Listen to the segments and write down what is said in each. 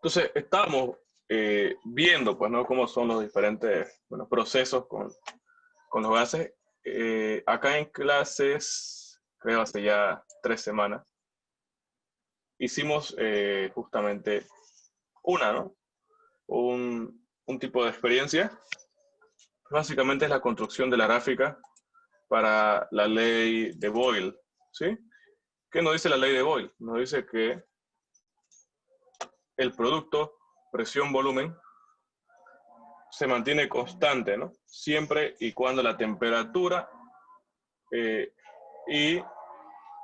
Entonces, estábamos viendo, pues, ¿no? Cómo son los diferentes, bueno, procesos con los gases. Acá en clases, creo hace ya 3 semanas, hicimos justamente ¿no? Un tipo de experiencia. Básicamente es la construcción de la gráfica para la ley de Boyle, ¿sí? ¿Qué nos dice la ley de Boyle? Nos dice que el producto presión-volumen se mantiene constante, ¿no? Siempre y cuando la temperatura y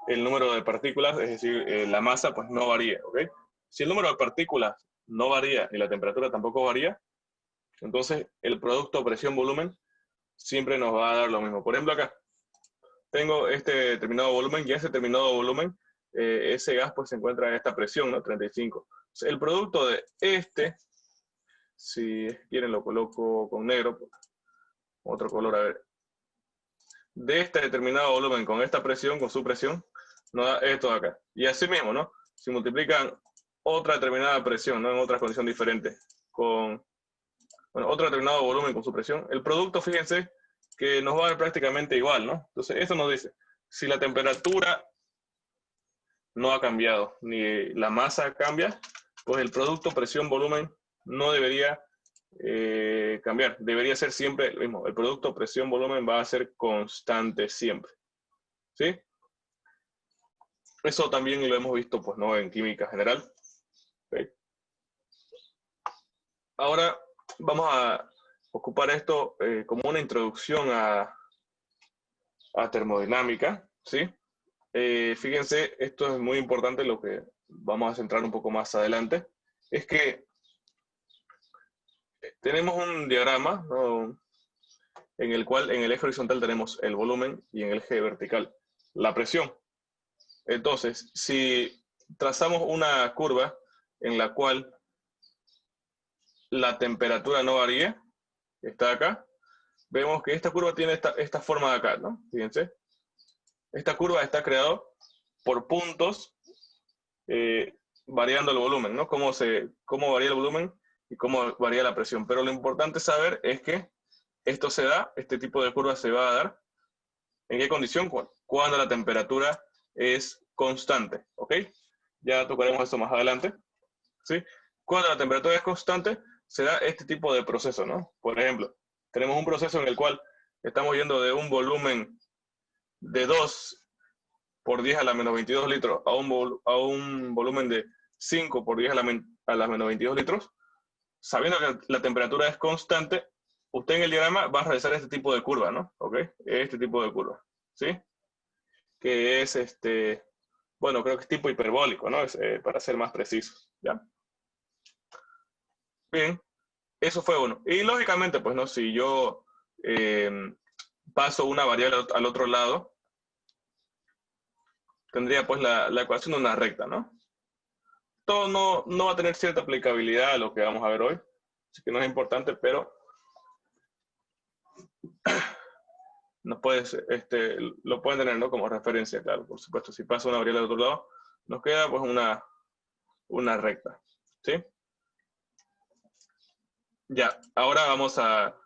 el número de partículas, es decir, la masa, pues no varía, ¿ok? Si el número de partículas no varía y la temperatura tampoco varía, entonces el producto presión-volumen siempre nos va a dar lo mismo. Por ejemplo, acá tengo este determinado volumen y ese determinado volumen, ese gas pues se encuentra en esta presión, ¿no? 35. Entonces, el producto de este, si quieren lo coloco con negro, otro color, a ver. De este determinado volumen con esta presión, con su presión, nos da esto de acá. Y así mismo, ¿no? Si multiplican otra determinada presión, ¿no? En otra condición diferente, con otro determinado volumen con su presión, el producto, fíjense, que nos va a dar prácticamente igual, ¿no? Entonces, eso nos dice, si la temperatura no ha cambiado, ni la masa cambia, pues el producto presión-volumen no debería cambiar, debería ser siempre lo mismo. El producto presión-volumen va a ser constante siempre, ¿sí? Eso también lo hemos visto, pues, ¿no? En química general. ¿Okay? Ahora vamos a ocupar esto como una introducción a termodinámica, ¿sí? Fíjense, esto es muy importante, lo que vamos a centrar un poco más adelante, es que tenemos un diagrama, ¿no? En el cual en el eje horizontal tenemos el volumen y en el eje vertical la presión. Entonces, si trazamos una curva en la cual la temperatura no varía, está acá, vemos que esta curva tiene esta forma de acá, ¿no? Fíjense. Esta curva está creada por puntos variando el volumen, ¿no? Cómo varía el volumen y cómo varía la presión. Pero lo importante saber es que esto se da, este tipo de curva se va a dar, ¿en qué condición? Cuando la temperatura es constante, ¿ok? Ya tocaremos eso más adelante, ¿sí? Cuando la temperatura es constante, se da este tipo de proceso, ¿no? Por ejemplo, tenemos un proceso en el cual estamos yendo de un volumen de 2 por 10 a la menos 22 litros a un volumen de 5 por 10 a la menos 22 litros, sabiendo que la temperatura es constante, usted en el diagrama va a realizar este tipo de curva, ¿no? ¿Ok? Este tipo de curva, ¿sí? Que es, bueno, creo que es tipo hiperbólico, ¿no? Es, para ser más preciso, ¿ya? Bien, eso fue uno. Y lógicamente, pues, ¿no? Si yo paso una variable al otro lado, tendría, pues, la ecuación de una recta, ¿no? Todo no va a tener cierta aplicabilidad a lo que vamos a ver hoy, así que no es importante, pero nos lo pueden tener, ¿no? Como referencia, claro, por supuesto. Si pasa una variable al otro lado, nos queda pues una recta, ¿sí? Ya, ahora vamos a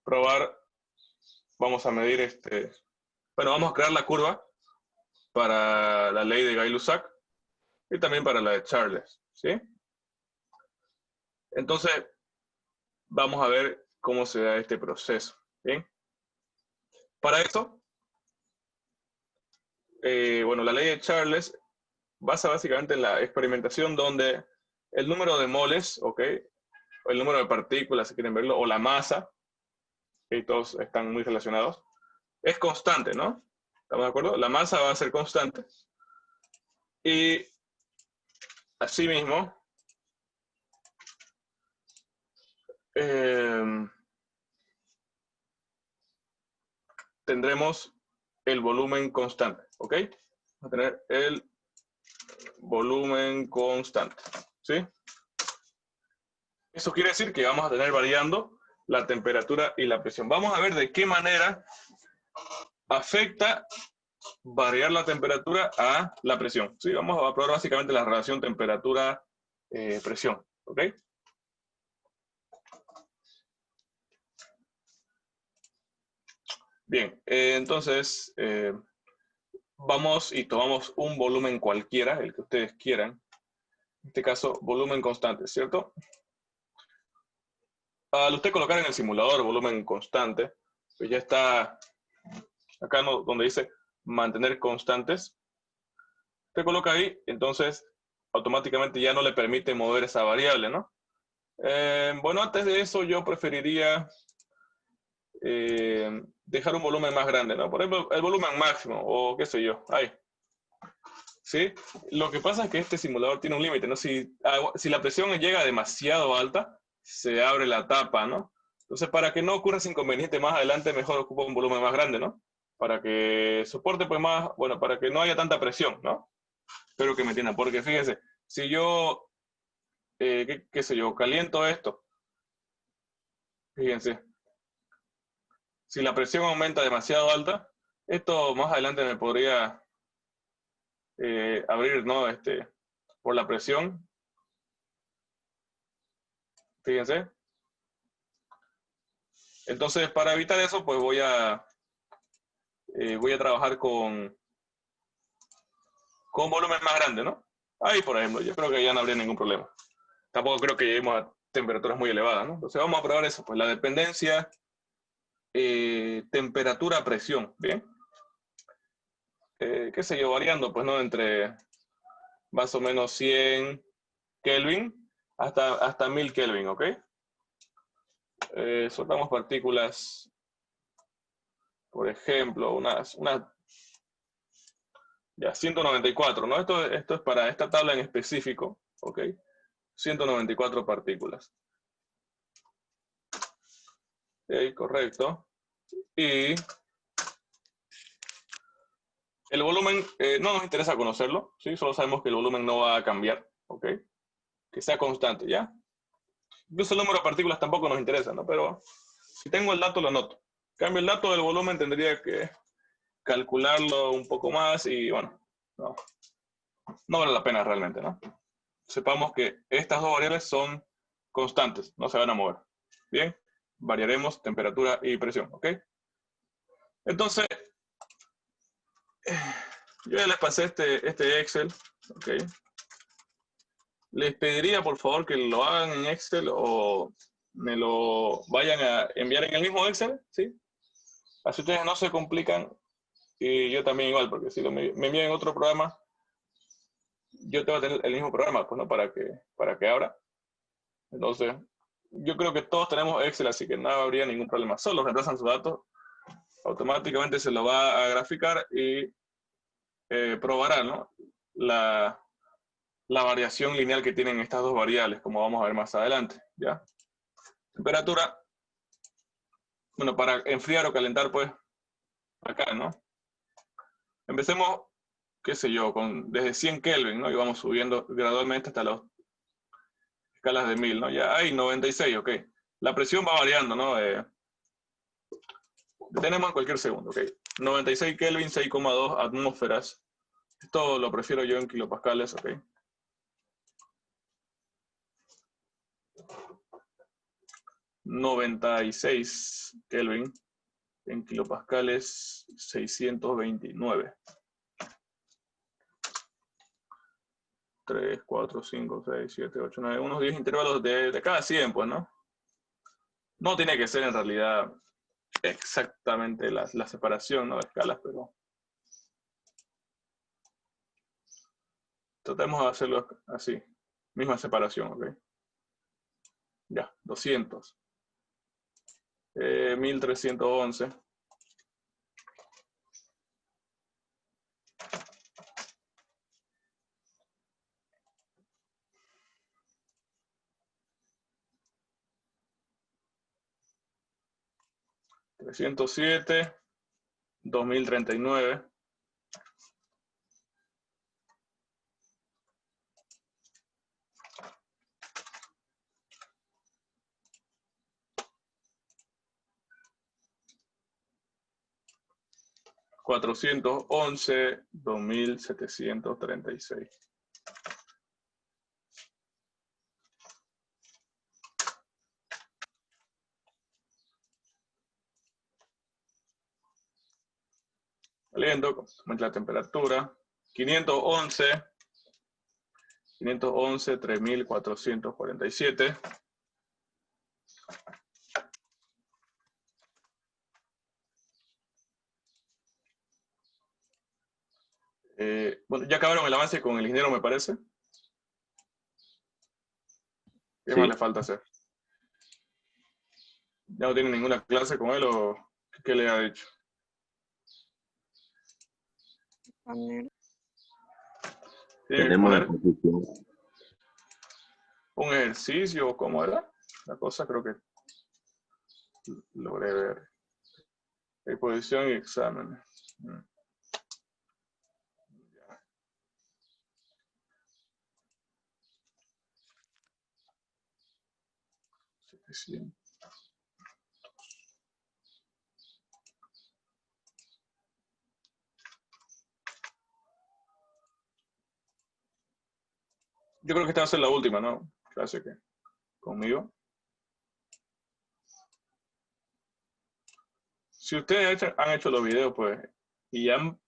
probar, vamos a medir bueno, vamos a crear la curva para la ley de Gay-Lussac y también para la de Charles, ¿sí? Entonces, vamos a ver cómo se da este proceso, ¿bien? Para eso, bueno, la ley de Charles basa básicamente en la experimentación donde el número de moles, ¿ok? O el número de partículas, si quieren verlo, o la masa, que todos están muy relacionados, es constante, ¿no? ¿Estamos de acuerdo? La masa va a ser constante. Y asimismo, tendremos el volumen constante, ¿ok? Vamos a tener el volumen constante, ¿sí? Eso quiere decir que vamos a tener variando la temperatura y la presión. Vamos a ver de qué manera afecta variar la temperatura a la presión. ¿Sí? Vamos a probar básicamente la relación temperatura-presión. ¿Ok? Bien, entonces vamos y tomamos un volumen cualquiera, el que ustedes quieran. En este caso, volumen constante, ¿cierto? Al usted colocar en el simulador volumen constante, pues ya está acá donde dice mantener constantes. Usted coloca ahí, entonces automáticamente ya no le permite mover esa variable, ¿no? Bueno, antes de eso yo preferiría dejar un volumen más grande, ¿no? Por ejemplo, el volumen máximo o qué sé yo, ahí. ¿Sí? Lo que pasa es que este simulador tiene un límite, ¿no? Si la presión llega demasiado alta, se abre la tapa, ¿no? Entonces, para que no ocurra ese inconveniente más adelante, mejor ocupa un volumen más grande, ¿no? Para que soporte, pues, más, bueno, para que no haya tanta presión, ¿no? Espero que me entiendan, porque fíjense, si yo, qué sé yo, caliento esto, fíjense, si la presión aumenta demasiado alta, esto más adelante me podría abrir, ¿no? Por la presión, fíjense. Entonces, para evitar eso, pues voy a trabajar con volumen más grande, ¿no? Ahí, por ejemplo, yo creo que ya no habría ningún problema. Tampoco creo que lleguemos a temperaturas muy elevadas, ¿no? Entonces, vamos a probar eso, pues la dependencia temperatura-presión, ¿bien? Qué sé yo, variando, pues, ¿no? Entre más o menos 100 Kelvin hasta 1000 Kelvin, ¿ok? Soltamos partículas, por ejemplo, unas ya, 194, ¿no? Esto es para esta tabla en específico, ¿ok? 194 partículas. Ok, correcto. Y el volumen, no nos interesa conocerlo, ¿sí? Solo sabemos que el volumen no va a cambiar, ¿ok? Que sea constante, ¿ya? Incluso el número de partículas tampoco nos interesa, ¿no? Pero si tengo el dato, lo anoto. En cambio, el dato del volumen tendría que calcularlo un poco más y, bueno, no vale la pena realmente, ¿no? Sepamos que estas dos variables son constantes, no se van a mover. Bien, variaremos temperatura y presión, ¿ok? Entonces, yo ya les pasé este Excel, ¿ok? Les pediría por favor que lo hagan en Excel o me lo vayan a enviar en el mismo Excel, ¿sí? Así ustedes no se complican y yo también igual, porque si me envían en otro programa, yo tengo que tener el mismo programa, pues, ¿no? Para que abra. Entonces, yo creo que todos tenemos Excel, así que no habría ningún problema. Solo reemplazan sus datos, automáticamente se lo va a graficar y probará, ¿no? La variación lineal que tienen estas dos variables, como vamos a ver más adelante, ¿ya? Temperatura, bueno, para enfriar o calentar, pues, acá, ¿no? Empecemos, qué sé yo, desde 100 Kelvin, ¿no? Y vamos subiendo gradualmente hasta las escalas de 1000, ¿no? Ya hay 96, ok. La presión va variando, ¿no? Detenemos en cualquier segundo, ok. 96 Kelvin, 6,2 atmósferas. Esto lo prefiero yo en kilopascales, ok. 96 Kelvin en kilopascales, 629. 3, 4, 5, 6, 7, 8, 9, unos 10 intervalos de cada 100, pues, ¿no? No tiene que ser en realidad exactamente la separación, ¿no? De escalas, pero tratemos de hacerlo así. Misma separación, ¿ok? Ya, 200. 1311. 307. 2039. 411, 2736. Saliendo, aumenta la temperatura. 511, 3447. Bueno, ya acabaron el avance con el ingeniero, me parece. ¿Qué más le falta hacer? ¿Ya no tiene ninguna clase con él o qué le ha dicho? Tenemos la posición. Un ejercicio, ¿cómo era? La cosa creo que logré ver. Exposición y examen. 700. Yo creo que esta va a ser la última, ¿no? Clase que conmigo. Si ustedes han hecho los videos, pues, y han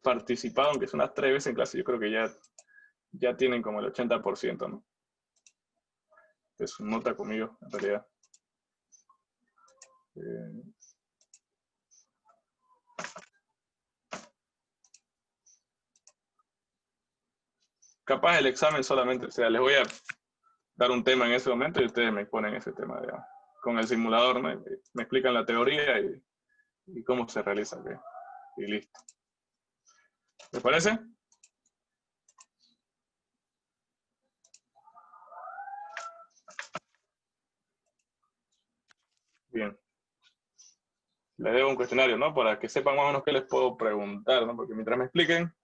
participado, aunque son unas 3 veces en clase, yo creo que ya tienen como el 80%, ¿no? De su nota conmigo, en realidad. Capaz el examen solamente, o sea, les voy a dar un tema en ese momento y ustedes me ponen ese tema, digamos, con el simulador, ¿no? Me explican la teoría y cómo se realiza, ¿ok? Y listo. ¿Les parece? Bien. Les debo un cuestionario, ¿no? Para que sepan más o menos qué les puedo preguntar, ¿no? Porque mientras me expliquen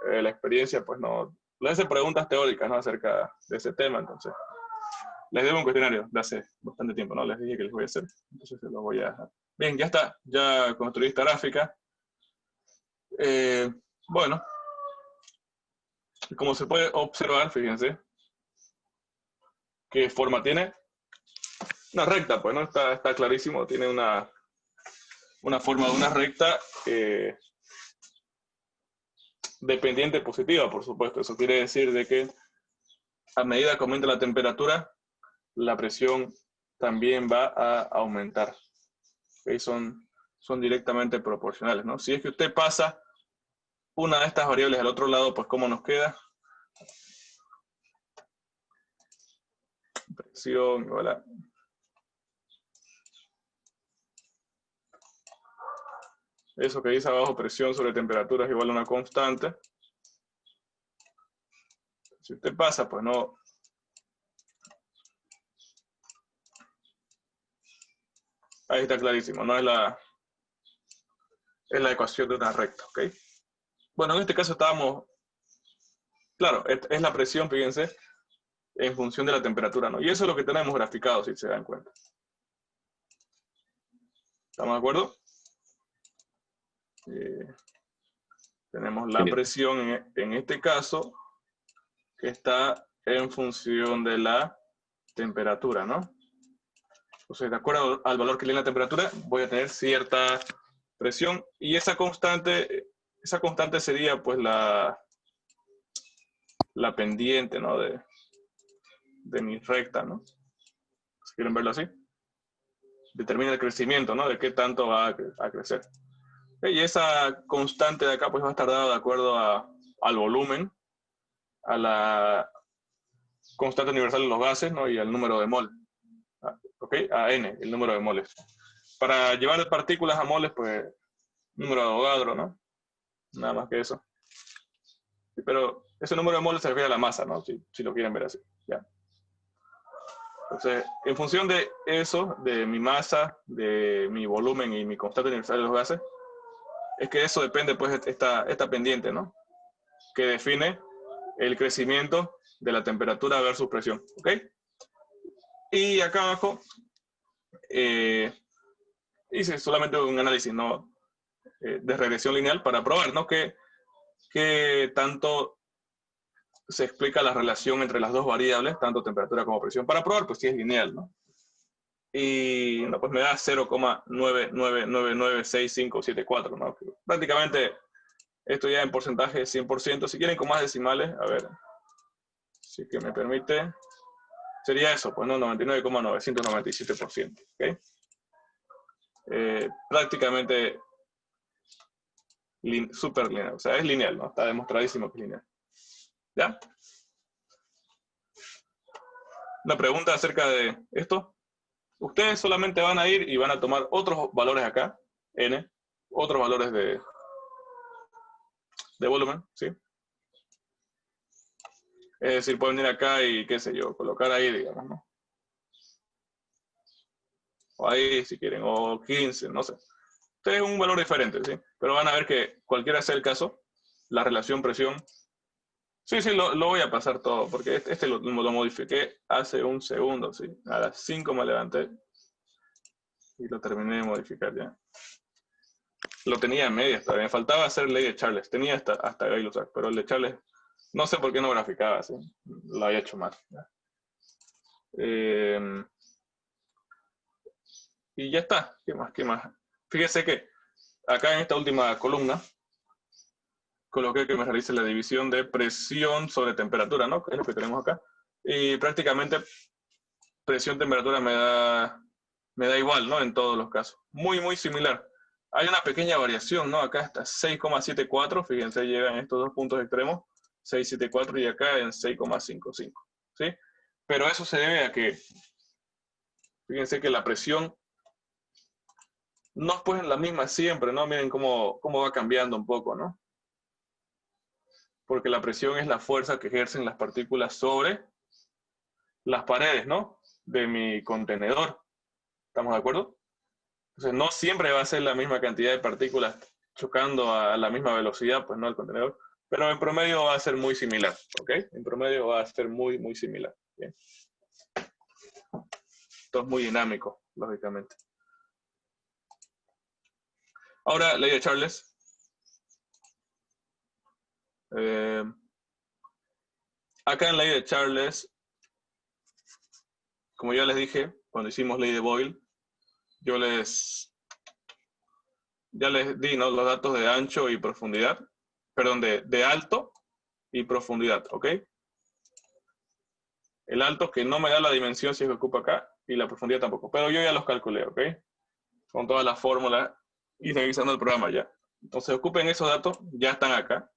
la experiencia, pues no... Les hace preguntas teóricas, ¿no? Acerca de ese tema, entonces. Les debo un cuestionario de hace bastante tiempo, ¿no? Les dije que les voy a hacer, entonces se los voy a dejar. Bien, ya está. Ya construí esta gráfica. Bueno, como se puede observar, fíjense, ¿qué forma tiene? Una recta, pues, ¿no? Está clarísimo, tiene una forma de una recta dependiente positiva, por supuesto. Eso quiere decir de que a medida que aumenta la temperatura, la presión también va a aumentar. ¿Okay? Son directamente proporcionales, ¿no? Si es que usted pasa una de estas variables al otro lado, pues ¿cómo nos queda? Presión igual a... Eso que dice abajo, presión sobre temperatura es igual a una constante. Si usted pasa, pues no... Ahí está clarísimo, no es la ecuación de una recta, ¿ok? Bueno, en este caso estábamos... Claro, es la presión, fíjense, en función de la temperatura, ¿no? Y eso es lo que tenemos graficado, si se dan cuenta. ¿Estamos de acuerdo? Tenemos la presión en este caso, que está en función de la temperatura, ¿no? Entonces, de acuerdo al valor que le dé la temperatura, voy a tener cierta presión. Y esa constante sería, pues, la pendiente, ¿no? De mi recta, ¿no? Si quieren verlo así. Determina el crecimiento, ¿no? De qué tanto va a crecer. Y esa constante de acá, pues, va a estar dada de acuerdo al volumen, a la constante universal de los gases, ¿no? Y al número de mol. ¿Ok? A n, el número de moles. Para llevar de partículas a moles, pues, número de Avogadro, ¿no? Nada más que eso. Pero ese número de moles se refiere a la masa, ¿no? Si lo quieren ver así. ¿Ya? Entonces, en función de eso, de mi masa, de mi volumen y mi constante universal de los gases, es que eso depende, pues, esta pendiente, ¿no? Que define el crecimiento de la temperatura versus presión, ¿ok? Y acá abajo hice solamente un análisis, ¿no? de regresión lineal para probar, ¿no? Que tanto se explica la relación entre las dos variables, tanto temperatura como presión, para probar, pues si es lineal, ¿no? Y no, pues me da 0,9999654, ¿no? Prácticamente esto ya en porcentaje 100%. Si quieren con más decimales, a ver, si que me permite, sería eso, pues no, 99,997%, ¿ok? Prácticamente súper lineal, o sea, es lineal, ¿no? Está demostradísimo que es lineal. ¿Ya? Una pregunta acerca de esto. Ustedes solamente van a ir y van a tomar otros valores acá, n, otros valores de volumen, ¿sí? Es decir, pueden ir acá y, qué sé yo, colocar ahí, digamos, ¿no? O ahí, si quieren, o 15, no sé. Este es un valor diferente, ¿sí? Pero van a ver que cualquiera sea el caso, la relación presión. Sí, lo voy a pasar todo, porque este lo modifiqué hace un segundo, ¿sí? A las 5 me levanté y lo terminé de modificar ya. Lo tenía en medias todavía, me faltaba hacer ley de Charles, tenía hasta Gay-Lussac, pero el de Charles, no sé por qué no graficaba así, lo había hecho mal. Y ya está, ¿qué más? Fíjese que acá en esta última columna, coloqué que me realice la división de presión sobre temperatura, ¿no? Que es lo que tenemos acá. Y prácticamente presión-temperatura me da igual, ¿no? En todos los casos. Muy similar. Hay una pequeña variación, ¿no? Acá está 6,74, fíjense, llegan estos dos puntos extremos, 6,74 y acá en 6,55, ¿sí? Pero eso se debe a que, fíjense que la presión no es pues la misma siempre, ¿no? Miren cómo va cambiando un poco, ¿no? Porque la presión es la fuerza que ejercen las partículas sobre las paredes, ¿no? De mi contenedor. ¿Estamos de acuerdo? Entonces, no siempre va a ser la misma cantidad de partículas chocando a la misma velocidad, pues no al contenedor, pero en promedio va a ser muy similar, ¿ok? En promedio va a ser muy similar. ¿Bien? Esto es muy dinámico, lógicamente. Ahora, ley de Charles. Acá en ley de Charles, como ya les dije, cuando hicimos ley de Boyle, ya les di, ¿no?, los datos de ancho y profundidad, perdón, de alto y profundidad, ¿ok? El alto que no me da la dimensión si es que ocupa acá, y la profundidad tampoco, pero yo ya los calculé, ¿ok? Con todas las fórmulas y revisando el programa ya. Entonces ocupen esos datos, ya están acá.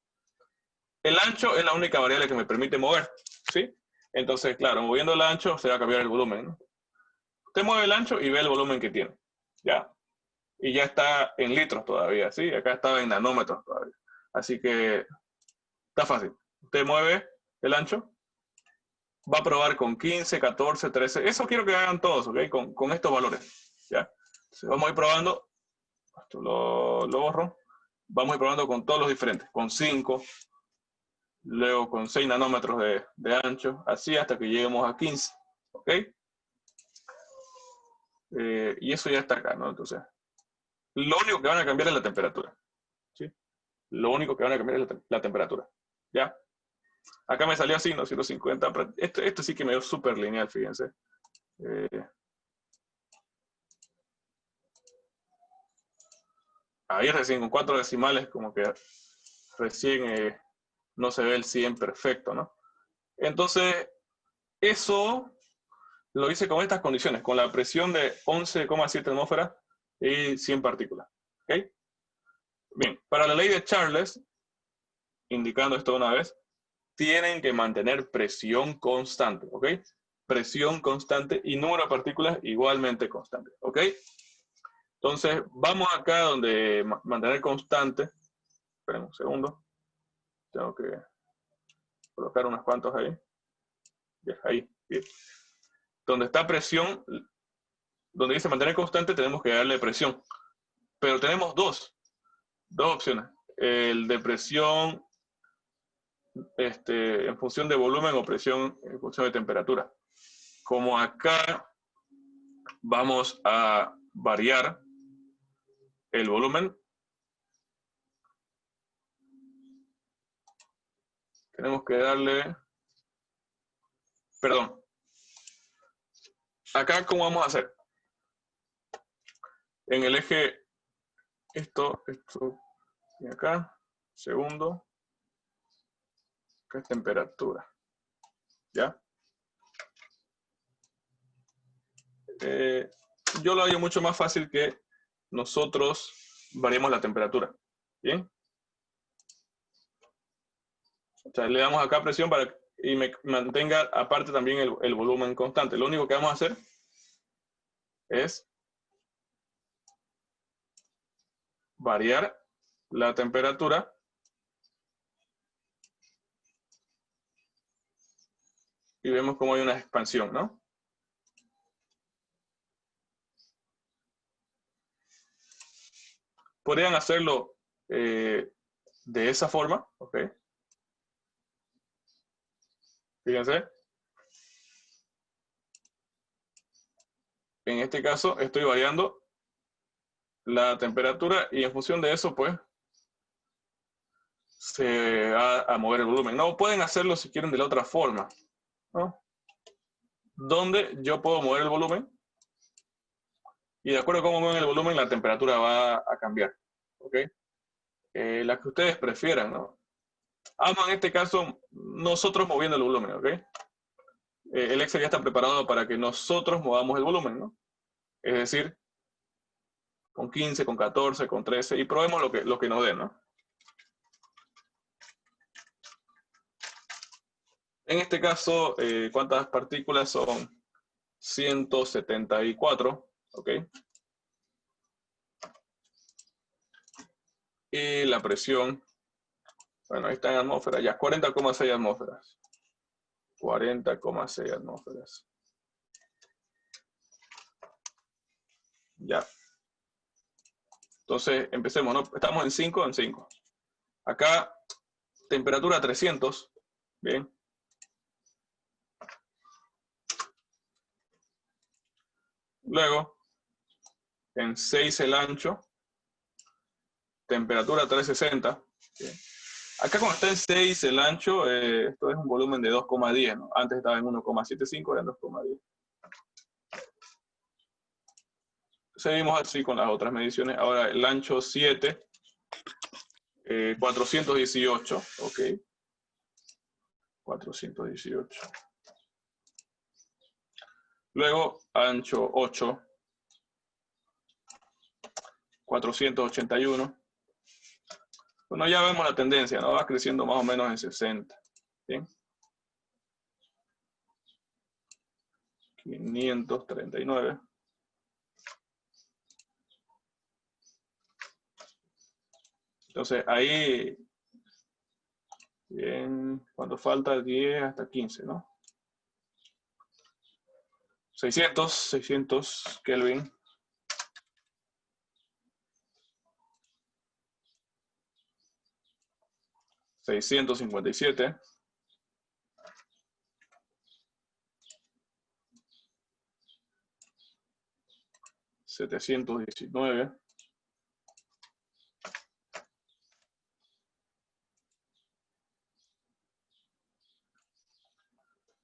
El ancho es la única variable que me permite mover, ¿sí? Entonces, claro, moviendo el ancho se va a cambiar el volumen, ¿no? Usted mueve el ancho y ve el volumen que tiene, ¿ya? Y ya está en litros todavía, ¿sí? Acá estaba en nanómetros todavía. Así que está fácil. Usted mueve el ancho, va a probar con 15, 14, 13. Eso quiero que hagan todos, ¿ok? Con estos valores, ¿ya? Entonces vamos a ir probando. Esto lo borro. Vamos a ir probando con todos los diferentes. Con 5, luego con 6 nanómetros de ancho, así hasta que lleguemos a 15, ¿ok? Y eso ya está acá, ¿no? Entonces, lo único que van a cambiar es la temperatura, ¿sí? Lo único que van a cambiar es la temperatura, ¿ya? Acá me salió así, ¿no? 150. Esto sí que me dio súper lineal, fíjense. Ahí recién con 4 decimales, como que recién no se ve el 100 perfecto, ¿no? Entonces, eso lo hice con estas condiciones, con la presión de 11,7 atmósferas y 100 partículas, ¿ok? Bien, para la ley de Charles, indicando esto una vez, tienen que mantener presión constante, ¿ok? Presión constante y número de partículas igualmente constante, ¿ok? Entonces, vamos acá donde mantener constante. Esperen un segundo. Tengo que colocar unos cuantos ahí. Bien, ahí, bien. Donde está presión, donde dice mantener constante, tenemos que darle presión. Pero tenemos dos opciones. El de presión en función de volumen o presión en función de temperatura. Como acá vamos a variar el volumen, tenemos que darle, perdón, acá ¿cómo vamos a hacer? En el eje, esto, y acá, segundo, acá es temperatura, ¿ya? Yo lo hago mucho más fácil que nosotros variemos la temperatura, ¿bien? O sea, le damos acá presión para y me mantenga aparte también el volumen constante. Lo único que vamos a hacer es variar la temperatura y vemos cómo hay una expansión, ¿no? Podrían hacerlo de esa forma, ¿ok? Fíjense. En este caso estoy variando la temperatura y en función de eso, pues, se va a mover el volumen. No, pueden hacerlo si quieren de la otra forma, ¿no? Donde yo puedo mover el volumen y de acuerdo a cómo mueven el volumen, la temperatura va a cambiar, ¿ok? La que ustedes prefieran, ¿no? En este caso, nosotros moviendo el volumen, ¿ok? El Excel ya está preparado para que nosotros movamos el volumen, ¿no? Es decir, con 15, con 14, con 13, y probemos lo que nos dé, ¿no? En este caso, ¿cuántas partículas son? 174, ¿ok? Y la presión, bueno, ahí está en atmósfera, ya, 40,6 atmósferas. 40,6 atmósferas. Ya. Entonces, empecemos, ¿no? Estamos en 5, en 5. Acá, temperatura 300, bien. Luego, en 6 el ancho, temperatura 360. Bien. Acá cuando está en 6 el ancho, esto es un volumen de 2,10, ¿no? Antes estaba en 1,75, ahora en 2,10. Seguimos así con las otras mediciones. Ahora el ancho 7, 418, ok. 418. Luego ancho 8, 481. Bueno, ya vemos la tendencia, ¿no? Va creciendo más o menos en 60. ¿Bien? 539. Entonces ahí, bien, cuando falta 10 hasta 15, ¿no? 600 Kelvin. 657. 719.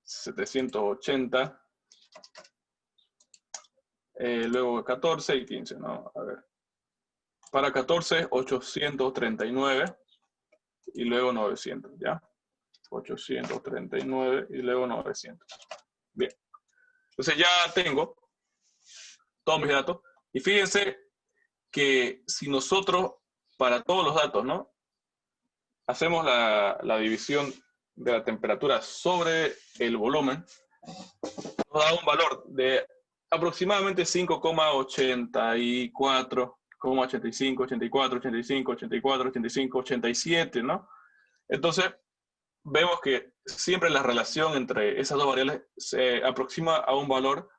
780. Luego 14 y 15, ¿no? A ver. Para 14, 839 y luego 900, ¿ya? 839 y luego 900. Bien. Entonces ya tengo todos mis datos. Y fíjense que si nosotros, para todos los datos, ¿no? Hacemos la división de la temperatura sobre el volumen, nos da un valor de aproximadamente 5,84, 85, 84, 85, 84, 85, 87, ¿no? Entonces, vemos que siempre la relación entre esas dos variables se aproxima a un valor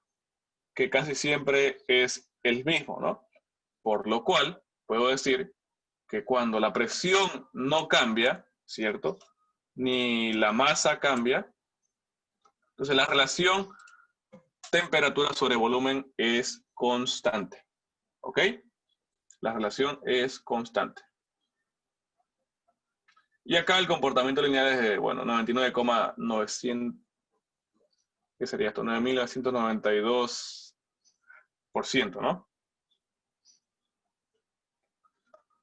que casi siempre es el mismo, ¿no? Por lo cual, puedo decir que cuando la presión no cambia, ¿cierto? Ni la masa cambia, entonces la relación temperatura sobre volumen es constante, ¿ok? La relación es constante. Y acá el comportamiento lineal es de, bueno, 99,900, ¿qué sería esto? 9.992%, ¿no?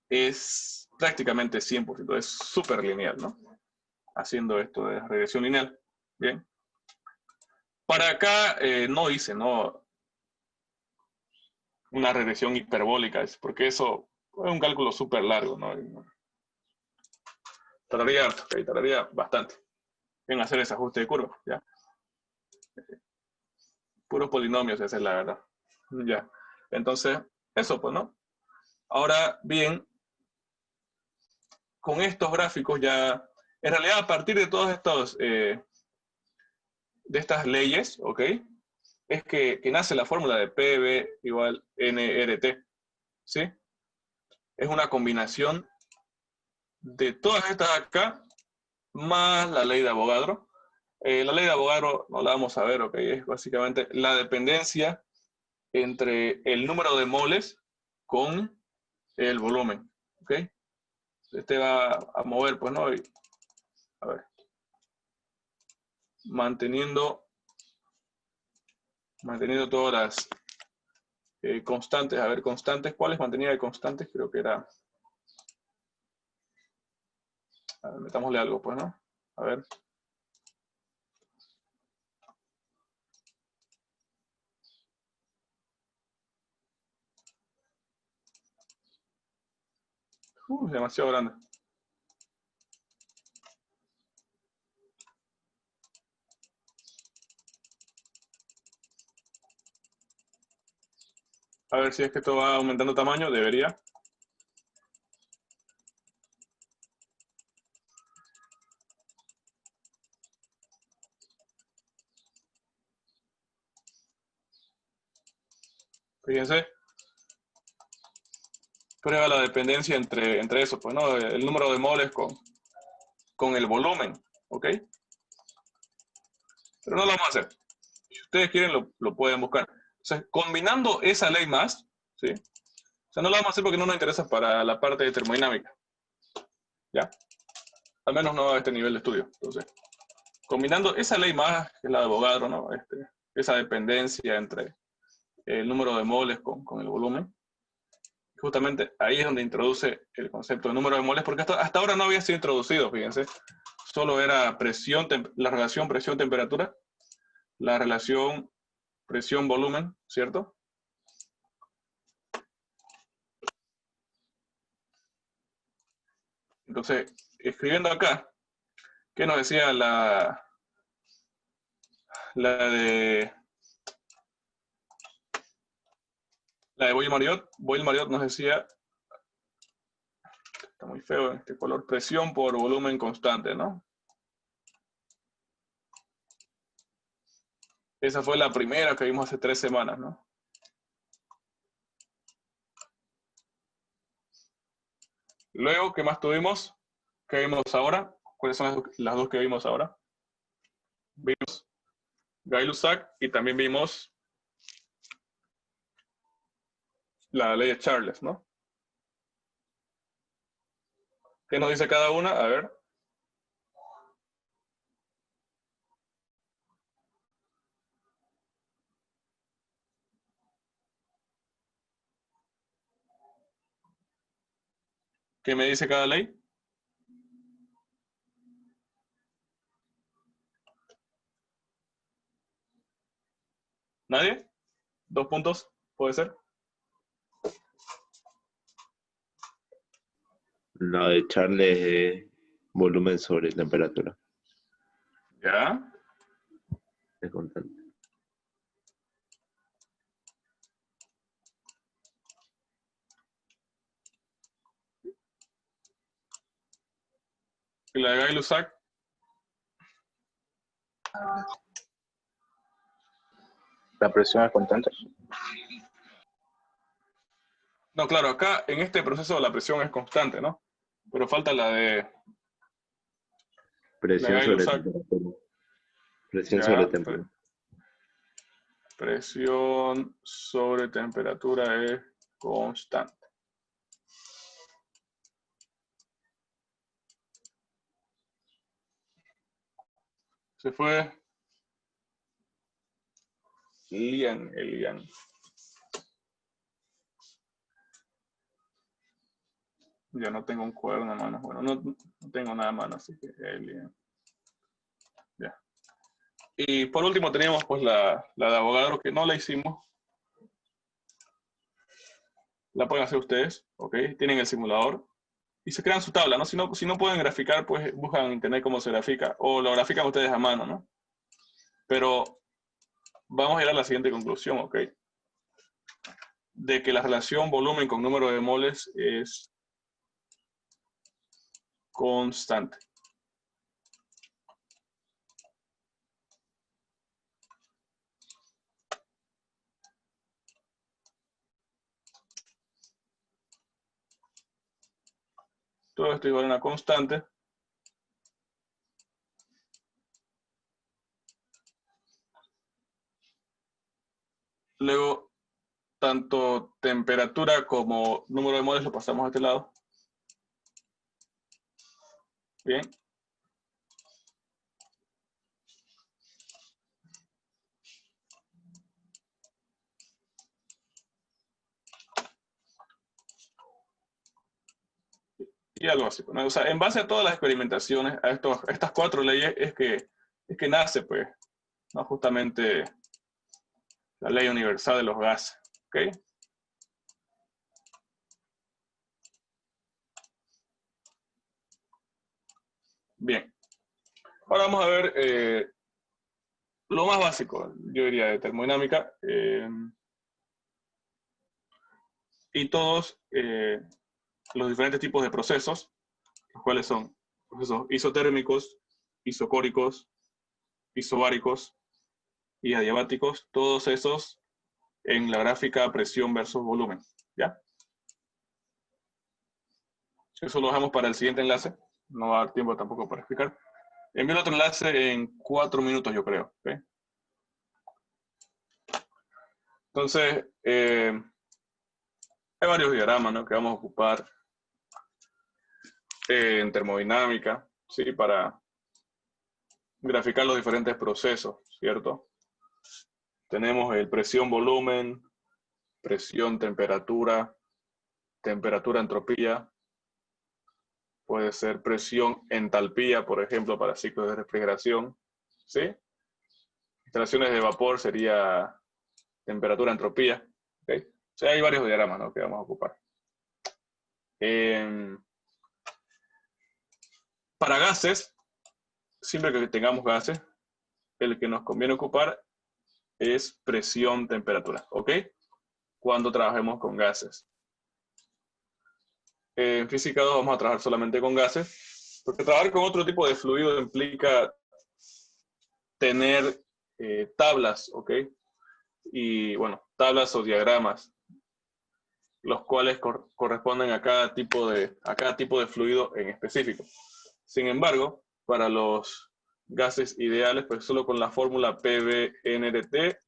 Es prácticamente 100%, es súper lineal, ¿no? Haciendo esto de regresión lineal. Bien. Para acá no hice, ¿no? Una regresión hiperbólica, porque eso es un cálculo súper largo, ¿no? Tardaría harto, okay, tardaría bastante en hacer ese ajuste de curva, ¿ya? Puros polinomios, esa es la verdad. Ya. Entonces, eso pues, ¿no? Ahora bien, con estos gráficos ya, en realidad a partir de todos estos, de estas leyes, ¿ok? Es que nace la fórmula de PV igual NRT, ¿sí? Es una combinación de todas estas acá, más la ley de Avogadro. La ley de Avogadro no la vamos a ver, ¿ok? Es básicamente la dependencia entre el número de moles con el volumen, ¿ok? Este va a mover, pues, ¿no? Y, a ver. Manteniendo todas las constantes. A ver, constantes. ¿Cuáles mantenía de constantes? Creo que era... A ver, metámosle algo, pues, ¿no? A ver. Demasiado grande. A ver si es que esto va aumentando tamaño. Debería. Fíjense. Prueba la dependencia entre eso, pues, ¿no? El número de moles con el volumen, ¿ok? Pero no lo vamos a hacer. Si ustedes quieren, lo pueden buscar. O sea, combinando esa ley más, ¿sí? O sea, no lo vamos a hacer porque no nos interesa para la parte de termodinámica. ¿Ya? Al menos no a este nivel de estudio. Entonces, combinando esa ley más, que es la de Avogadro, ¿no? Esa dependencia entre el número de moles con el volumen. Justamente ahí es donde introduce el concepto de número de moles, porque hasta ahora no había sido introducido, fíjense. Solo era presión, la relación presión-temperatura, la relación presión-volumen, ¿cierto? Entonces, escribiendo acá, ¿qué nos decía la de Boyle-Marriott? Boyle-Marriott nos decía, está muy feo este color, presión por volumen constante, ¿no? Esa fue la primera que vimos hace 3 semanas, ¿no? Luego, ¿qué más tuvimos? ¿Qué vimos ahora? ¿Cuáles son las dos que vimos ahora? Vimos Gay-Lussac y también vimos la ley de Charles, ¿no? ¿Qué nos dice cada una? A ver. ¿Qué me dice cada ley? ¿Nadie? 2 puntos, ¿puede ser? La de Charles es volumen sobre temperatura. ¿Ya? Es constante. ¿Y la de Gay-Lussac? La presión es constante. No, claro, acá en este proceso la presión es constante, ¿no? Pero falta la de Presión sobre Gay-Lussac. temperatura. Presión sobre Ya, temperatura. presión sobre temperatura es constante. Se fue. Elian. Ya no tengo un cuaderno a mano. Bueno, no tengo nada a mano, así que Elian. Ya. Y por último teníamos pues la de Avogadro, que no la hicimos. La pueden hacer ustedes, ¿ok? Tienen el simulador y se crean su tabla, ¿no? Si no pueden graficar, pues buscan en internet cómo se grafica o lo grafican ustedes a mano, ¿no? Pero vamos a ir a la siguiente conclusión, ¿ok? De que la relación volumen con número de moles es constante. Todo esto igual a una constante. Luego, tanto temperatura como número de moles lo pasamos a este lado. Bien. Y algo así, ¿no? O sea, en base a todas las experimentaciones, a estas 4 leyes, es que nace, pues, ¿no? Justamente la ley universal de los gases, ¿ok? Bien. Ahora vamos a ver lo más básico, yo diría, de termodinámica. Y todos los diferentes tipos de procesos, los cuales son procesos isotérmicos, isocóricos, isobáricos y adiabáticos, todos esos en la gráfica presión versus volumen, ¿ya? Eso lo dejamos para el siguiente enlace, no va a dar tiempo tampoco para explicar. Envío el otro enlace en 4 minutos, yo creo, ¿okay? Entonces, hay varios diagramas, ¿no?, que vamos a ocupar en termodinámica, ¿sí?, para graficar los diferentes procesos, ¿cierto? Tenemos el presión-volumen, presión-temperatura, temperatura-entropía, puede ser presión-entalpía, por ejemplo, para ciclos de refrigeración, ¿sí? Instalaciones de vapor sería temperatura-entropía, ¿okay? O sea, hay varios diagramas, ¿no?, que vamos a ocupar. Para gases, siempre que tengamos gases, el que nos conviene ocupar es presión-temperatura, ¿ok? Cuando trabajemos con gases. En física 2 vamos a trabajar solamente con gases, porque trabajar con otro tipo de fluido implica tener tablas, ¿ok? Y bueno, tablas o diagramas, los cuales corresponden a cada tipo de fluido en específico. Sin embargo, para los gases ideales, pues solo con la fórmula PV-NRT,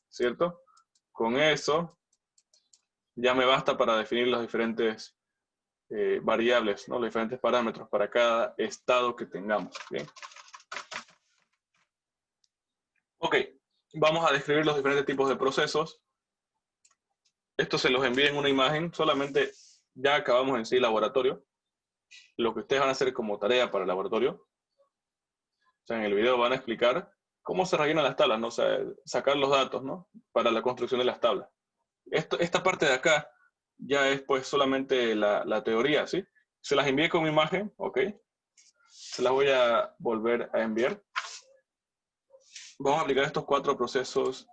¿cierto? Con eso ya me basta para definir los diferentes variables, ¿no?, los diferentes parámetros para cada estado que tengamos, ¿bien? Ok, vamos a describir los diferentes tipos de procesos. Esto se los envía en una imagen, solamente ya acabamos en sí el laboratorio. Lo que ustedes van a hacer como tarea para el laboratorio, o sea, en el video van a explicar cómo se rellenan las tablas, ¿no? O sea, sacar los datos, ¿no?, para la construcción de las tablas. Esta parte de acá ya es pues solamente la teoría, ¿sí? Se las envié con imagen, ¿ok? Se las voy a volver a enviar. Vamos a aplicar estos 4 procesos.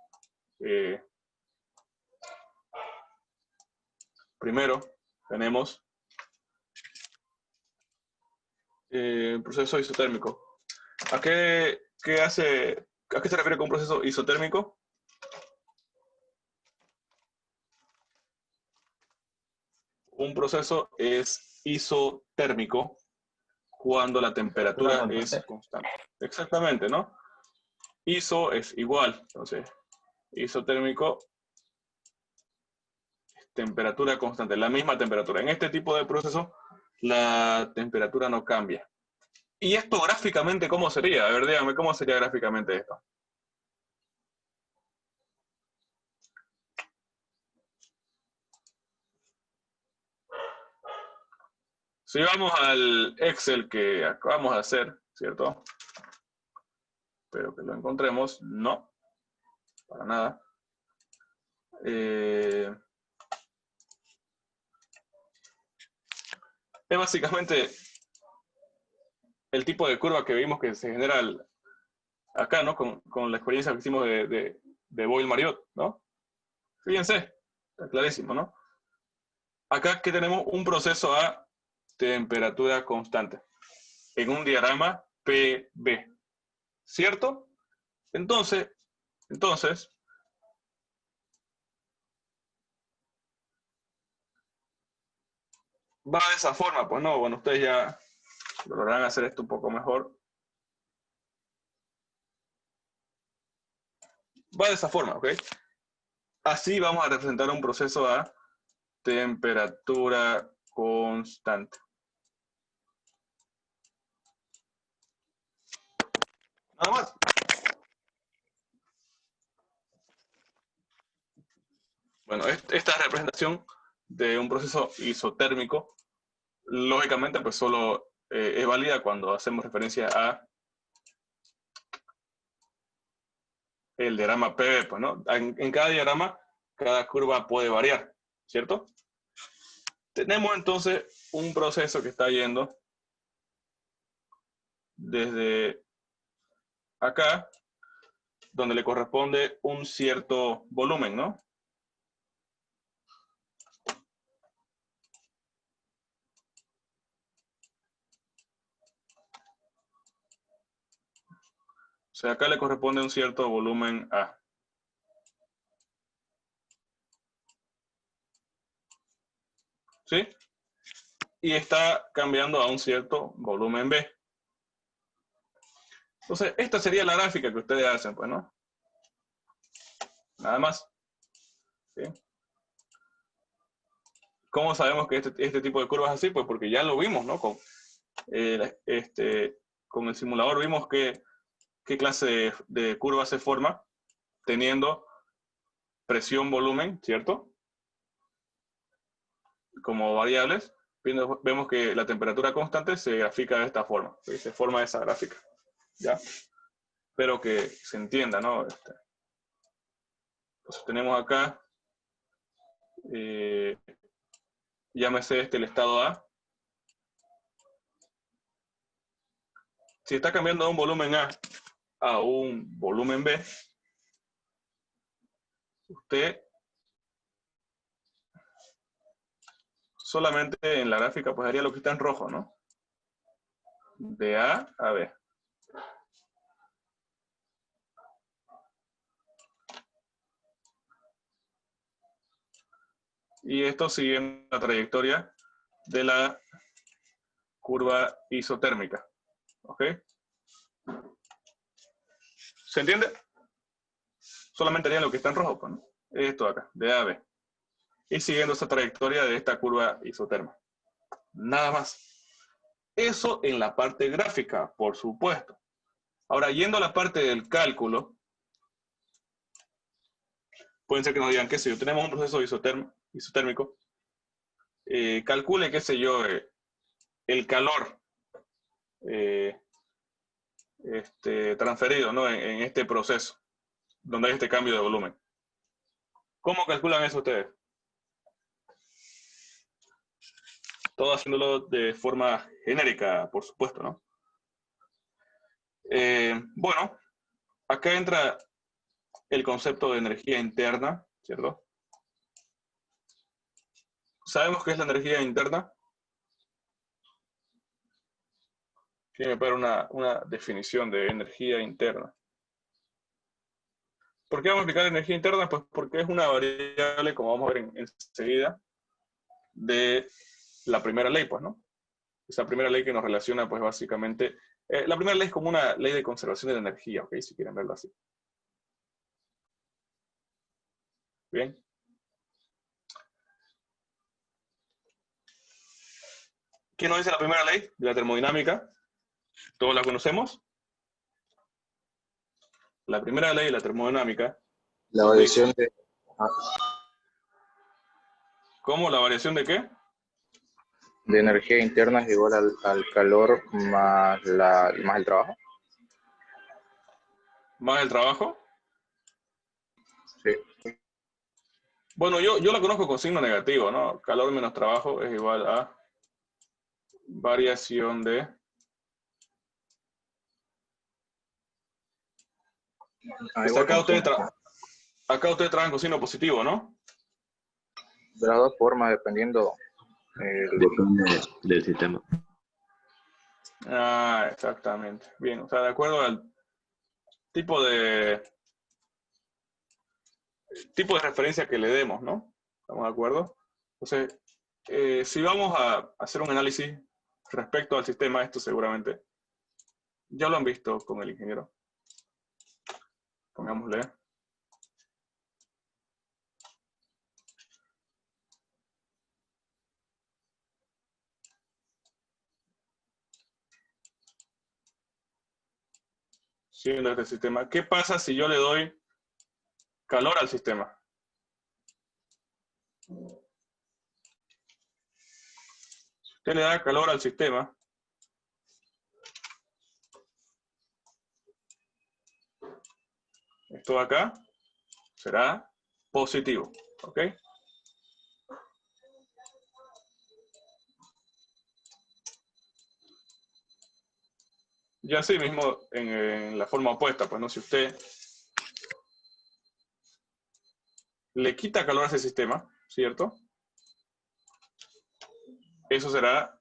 Primero, tenemos el proceso isotérmico. ¿A qué se refiere con un proceso isotérmico? Un proceso es isotérmico cuando la temperatura es constante. Exactamente, ¿no? Iso es igual, entonces, isotérmico, temperatura constante, la misma temperatura. En este tipo de proceso, la temperatura no cambia. ¿Y esto gráficamente cómo sería? A ver, dígame, ¿cómo sería gráficamente esto? Si vamos al Excel que acabamos de hacer, ¿cierto? Espero que lo encontremos. No, para nada. Es básicamente el tipo de curva que vimos que se genera acá, ¿no? Con la experiencia que hicimos de Boyle-Marriott, ¿no? Fíjense, está clarísimo, ¿no? Acá que tenemos un proceso a temperatura constante en un diagrama PB, ¿cierto? Entonces, va de esa forma, pues no, bueno, ustedes ya lograrán hacer esto un poco mejor. Va de esa forma, ¿ok? Así vamos a representar un proceso a temperatura constante. Nada más. Bueno, esta representación de un proceso isotérmico, lógicamente, pues solo es válida cuando hacemos referencia a el diagrama PV, pues, ¿no? En cada diagrama, cada curva puede variar, ¿cierto? Tenemos entonces un proceso que está yendo desde acá, donde le corresponde un cierto volumen, ¿no? O sea, acá le corresponde un cierto volumen A. ¿Sí? Y está cambiando a un cierto volumen B. Entonces, esta sería la gráfica que ustedes hacen, pues, ¿no? Nada más. ¿Sí? ¿Cómo sabemos que este tipo de curvas es así? Pues porque ya lo vimos, ¿no? Con el simulador vimos qué clase de curva se forma teniendo presión, volumen, ¿cierto? Como variables. Vemos que la temperatura constante se grafica de esta forma. ¿Sí? Se forma esa gráfica. ¿Ya? Espero que se entienda, ¿no? Entonces tenemos acá, llámese el estado A. Si está cambiando de un volumen a un volumen B, usted solamente en la gráfica pues haría lo que está en rojo, ¿no? De A a B. Y esto sigue la trayectoria de la curva isotérmica. ¿Ok? ¿Se entiende? Solamente haría lo que está en rojo, pues, ¿no? Esto acá, de A a B. Y siguiendo esa trayectoria de esta curva isotérmica. Nada más. Eso en la parte gráfica, por supuesto. Ahora, yendo a la parte del cálculo, pueden ser que nos digan, qué sé yo, tenemos un proceso isotérmico, calcule, qué sé yo, el calor transferido, ¿no? en este proceso, donde hay este cambio de volumen. ¿Cómo calculan eso ustedes? Todo haciéndolo de forma genérica, por supuesto, ¿no? Bueno, acá entra el concepto de energía interna, ¿cierto? ¿Sabemos qué es la energía interna? Tiene que haber una definición de energía interna. ¿Por qué vamos a explicar energía interna? Pues porque es una variable, como vamos a ver enseguida, de la primera ley, pues, ¿no? Esa primera ley que nos relaciona, pues, básicamente... la primera ley es como una ley de conservación de la energía, ¿ok? Si quieren verlo así. Bien. ¿Qué nos dice la primera ley de la termodinámica? ¿Todos la conocemos? La primera ley de la termodinámica. La variación de... ¿Cómo? ¿La variación de qué? de energía interna es igual al calor más el trabajo. ¿Más el trabajo? Sí. Bueno, yo la conozco con signo negativo, ¿no? Calor menos trabajo es igual a variación de... Pues Igual acá ustedes trabajan con signo positivo, ¿no? de las dos formas, dependiendo. Depende del sistema. Ah, exactamente. Bien, o sea, de acuerdo al tipo de referencia que le demos, ¿no? ¿Estamos de acuerdo? Entonces, si vamos a hacer un análisis respecto al sistema, esto seguramente ya lo han visto con el ingeniero. Pongámosle. Siendo este sistema. ¿Qué pasa si yo le doy calor al sistema? Si usted le da calor al sistema, esto de acá será positivo, ¿ok? Y así mismo en la forma opuesta, pues no, si usted le quita calor a ese sistema, ¿cierto? Eso será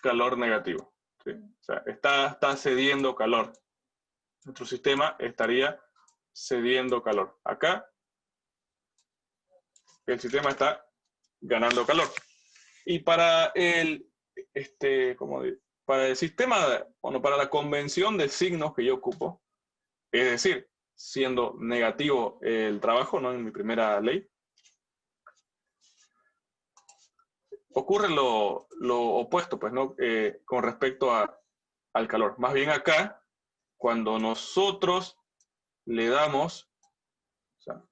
calor negativo, ¿sí? O sea, está cediendo calor. Nuestro sistema estaría cediendo calor. Acá el sistema está ganando calor. Y para para el sistema, bueno, para la convención de signos que yo ocupo, es decir, siendo negativo el trabajo, ¿no? En mi primera ley, ocurre lo opuesto, pues, ¿no? Con respecto al calor. Más bien acá, cuando nosotros le damos, o sea,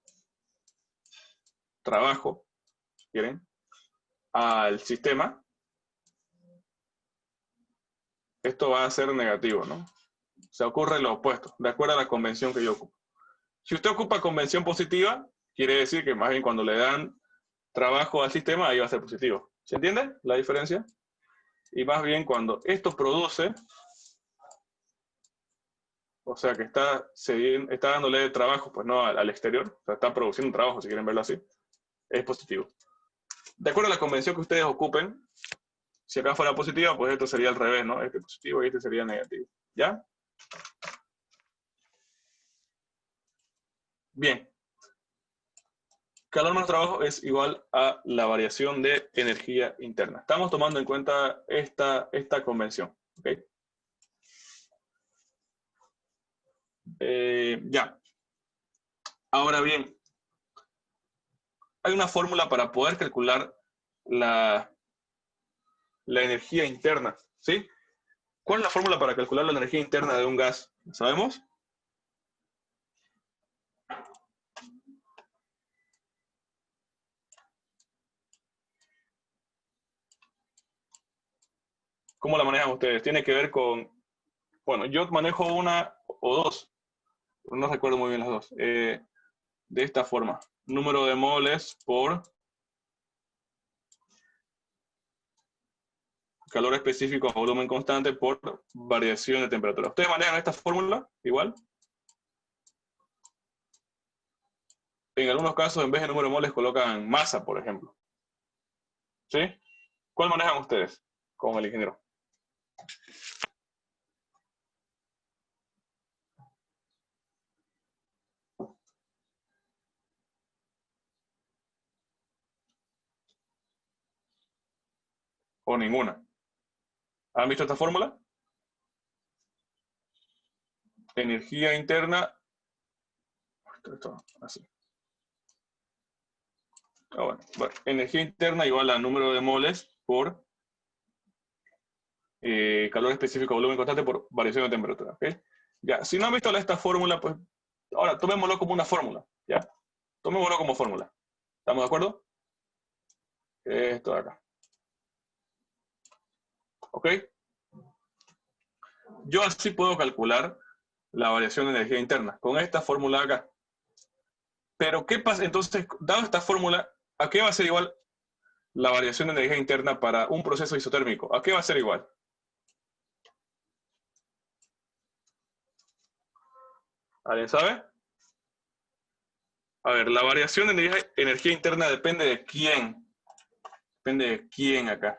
trabajo, ¿quieren? Al sistema, esto va a ser negativo, ¿no? O sea, ocurre lo opuesto, de acuerdo a la convención que yo ocupo. Si usted ocupa convención positiva, quiere decir que más bien cuando le dan trabajo al sistema, ahí va a ser positivo. ¿Se entiende la diferencia? Y más bien cuando esto produce, o sea que está dándole trabajo, pues no al exterior, o sea, está produciendo trabajo, si quieren verlo así, es positivo. De acuerdo a la convención que ustedes ocupen, si acá fuera positiva, pues esto sería al revés, ¿no? Este positivo y este sería negativo. ¿Ya? Bien. Calor más trabajo es igual a la variación de energía interna. Estamos tomando en cuenta esta convención. ¿Okay? Ya. Ahora bien, hay una fórmula para poder calcular la energía interna. ¿Sí? ¿Cuál es la fórmula para calcular la energía interna de un gas? ¿Sabemos? ¿Cómo la manejan ustedes? Tiene que ver con... Bueno, yo manejo una o dos. No recuerdo muy bien las dos. De esta forma. Número de moles por calor específico a volumen constante por variación de temperatura. ¿Ustedes manejan esta fórmula igual? En algunos casos, en vez de número de moles, colocan masa, por ejemplo. ¿Sí? ¿Cuál manejan ustedes con el ingeniero? ¿O ninguna? ¿Han visto esta fórmula? Energía interna. Esto, así. Bueno, energía interna igual a número de moles por calor específico, volumen constante por variación de temperatura. ¿Ok? Ya, si no han visto esta fórmula, pues ahora tomémoslo como una fórmula. ¿Ya? Tomémoslo como fórmula. ¿Estamos de acuerdo? Esto de acá. ¿Ok? Yo así puedo calcular la variación de energía interna con esta fórmula acá. Pero, ¿qué pasa? Entonces, dado esta fórmula, ¿a qué va a ser igual la variación de energía interna para un proceso isotérmico? ¿A qué va a ser igual? ¿Alguien sabe? A ver, la variación de energía interna depende de quién. Depende de quién acá.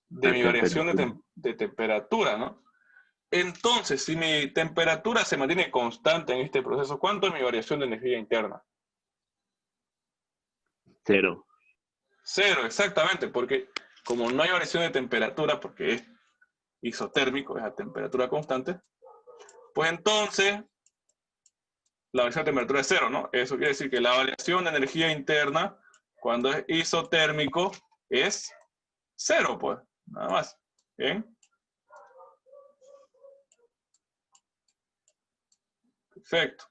De La mi variación temperatura. de temperatura, ¿no? Entonces, si mi temperatura se mantiene constante en este proceso, ¿cuánto es mi variación de energía interna? 0. Cero, exactamente, porque como no hay variación de temperatura, porque es isotérmico, es a temperatura constante, pues entonces la variación de temperatura es cero, ¿no? Eso quiere decir que la variación de energía interna, cuando es isotérmico, es cero, pues, nada más. ¿Bien? Perfecto.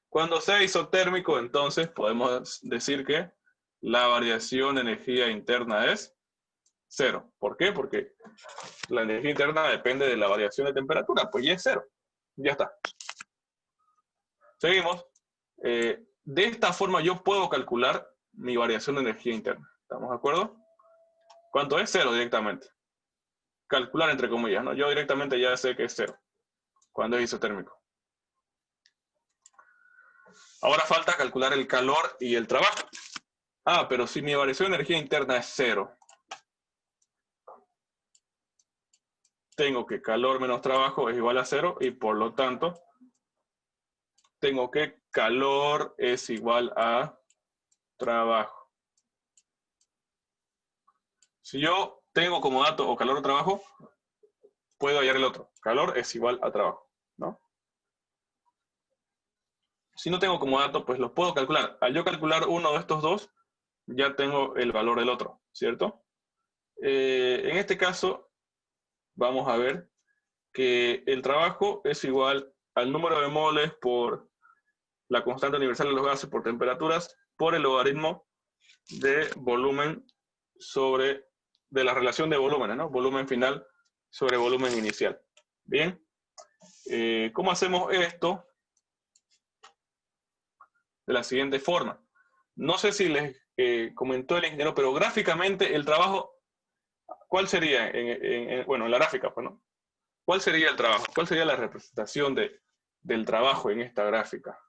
Cuando sea isotérmico, entonces podemos decir que la variación de energía interna es cero. ¿Por qué? Porque la energía interna depende de la variación de temperatura, pues ya es cero. Ya está. Seguimos. De esta forma yo puedo calcular mi variación de energía interna. ¿Estamos de acuerdo? ¿Cuánto es? Cero directamente. Calcular entre comillas, ¿no? Yo directamente ya sé que es cero cuando es isotérmico. Ahora falta calcular el calor y el trabajo. Ah, pero si mi variación de energía interna es cero, tengo que calor menos trabajo es igual a cero y por lo tanto tengo que calor es igual a trabajo. Si yo tengo como dato o calor o trabajo, puedo hallar el otro. Calor es igual a trabajo, ¿no? Si no tengo como dato, pues los puedo calcular. Al yo calcular uno de estos dos, ya tengo el valor del otro, ¿cierto? En este caso, vamos a ver que el trabajo es igual al número de moles por la constante universal de los gases por temperaturas por el logaritmo de volumen sobre, de la relación de volúmenes, ¿no? Volumen final sobre volumen inicial. Bien, ¿cómo hacemos esto? De la siguiente forma. No sé si les comentó el ingeniero, pero gráficamente el trabajo, ¿cuál sería? Bueno, en la gráfica, pues, ¿no? ¿Cuál sería el trabajo? ¿Cuál sería la representación del trabajo en esta gráfica?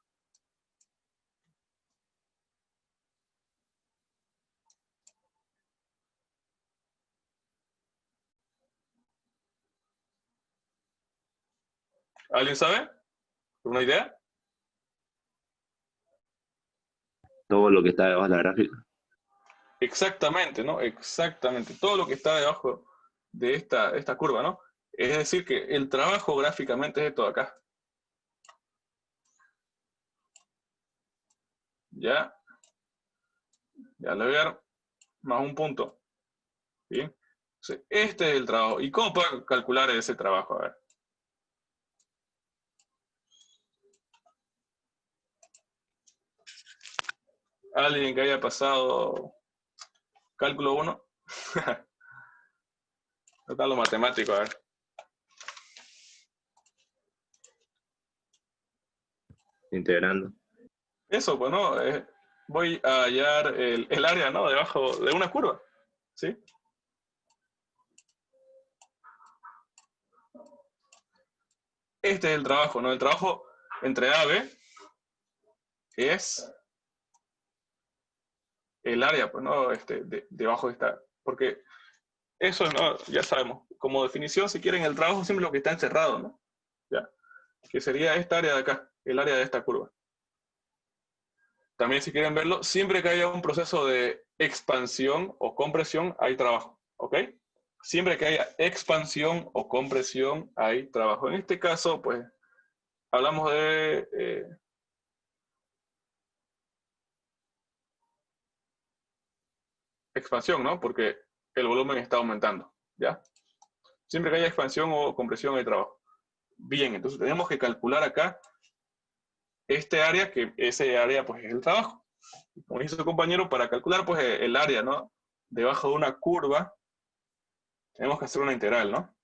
¿Alguien sabe? ¿Una idea? Todo lo que está debajo de la gráfica. Exactamente, ¿no? Exactamente. Todo lo que está debajo de esta curva, ¿no? Es decir, que el trabajo gráficamente es esto de acá. ¿Ya? Ya le voy a dar más un punto. ¿Bien? Entonces, este es el trabajo. ¿Y cómo puedo calcular ese trabajo? A ver. ¿Alguien que haya pasado cálculo 1? ¿Qué tal lo matemático? A ver. Integrando. Eso, pues, ¿no? Voy a hallar el área, ¿no? Debajo de una curva. ¿Sí? Este es el trabajo, ¿no? El trabajo entre A y B es el área, pues, ¿no? Debajo de esta. Porque eso, ¿no? Ya sabemos. Como definición, si quieren, el trabajo siempre lo que está encerrado, ¿no? Ya. Que sería esta área de acá, el área de esta curva. También, si quieren verlo, siempre que haya un proceso de expansión o compresión, hay trabajo, ¿ok? Siempre que haya expansión o compresión, hay trabajo. En este caso, pues, hablamos de expansión, ¿no? Porque el volumen está aumentando, ¿ya? Siempre que haya expansión o compresión hay trabajo. Bien, entonces tenemos que calcular acá este área, que ese área pues es el trabajo. Como dice su compañero, para calcular pues el área, ¿no? Debajo de una curva, tenemos que hacer una integral, ¿no?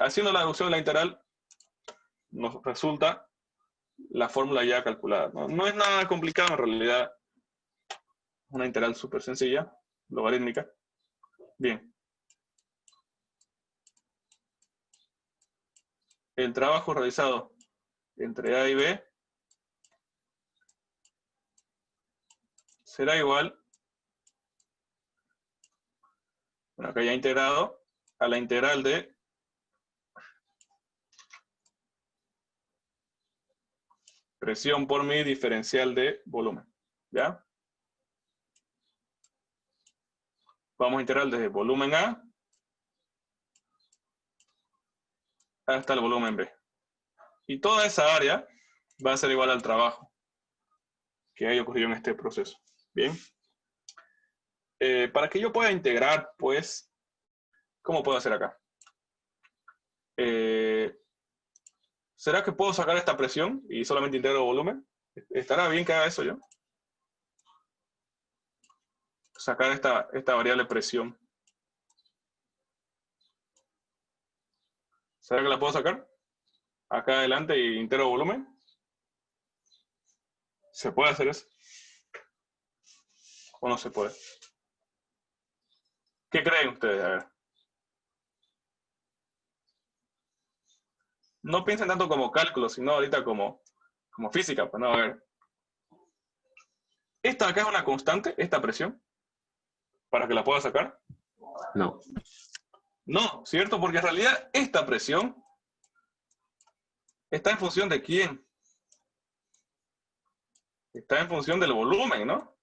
Haciendo la deducción de la integral, nos resulta la fórmula ya calculada, ¿no? No es nada complicado en realidad, una integral súper sencilla, logarítmica. Bien. El trabajo realizado entre A y B será igual, bueno, acá ya integrado, a la integral de presión por mi diferencial de volumen, ¿ya? Vamos a integrar desde volumen A hasta el volumen B. Y toda esa área va a ser igual al trabajo que haya ocurrido en este proceso. Bien. Para que yo pueda integrar, pues, ¿cómo puedo hacer acá? ¿Será que puedo sacar esta presión y solamente integro volumen? ¿Estará bien que haga eso yo? Sacar esta variable presión. ¿Será que la puedo sacar? Acá adelante y integro volumen. ¿Se puede hacer eso? ¿O no se puede? ¿Qué creen ustedes? A ver. No piensen tanto como cálculo, sino ahorita como física. Pues no, a ver. ¿Esta acá es una constante, esta presión? ¿Para que la pueda sacar? No. No, ¿cierto? Porque en realidad esta presión está en función de quién. Está en función del volumen, ¿no?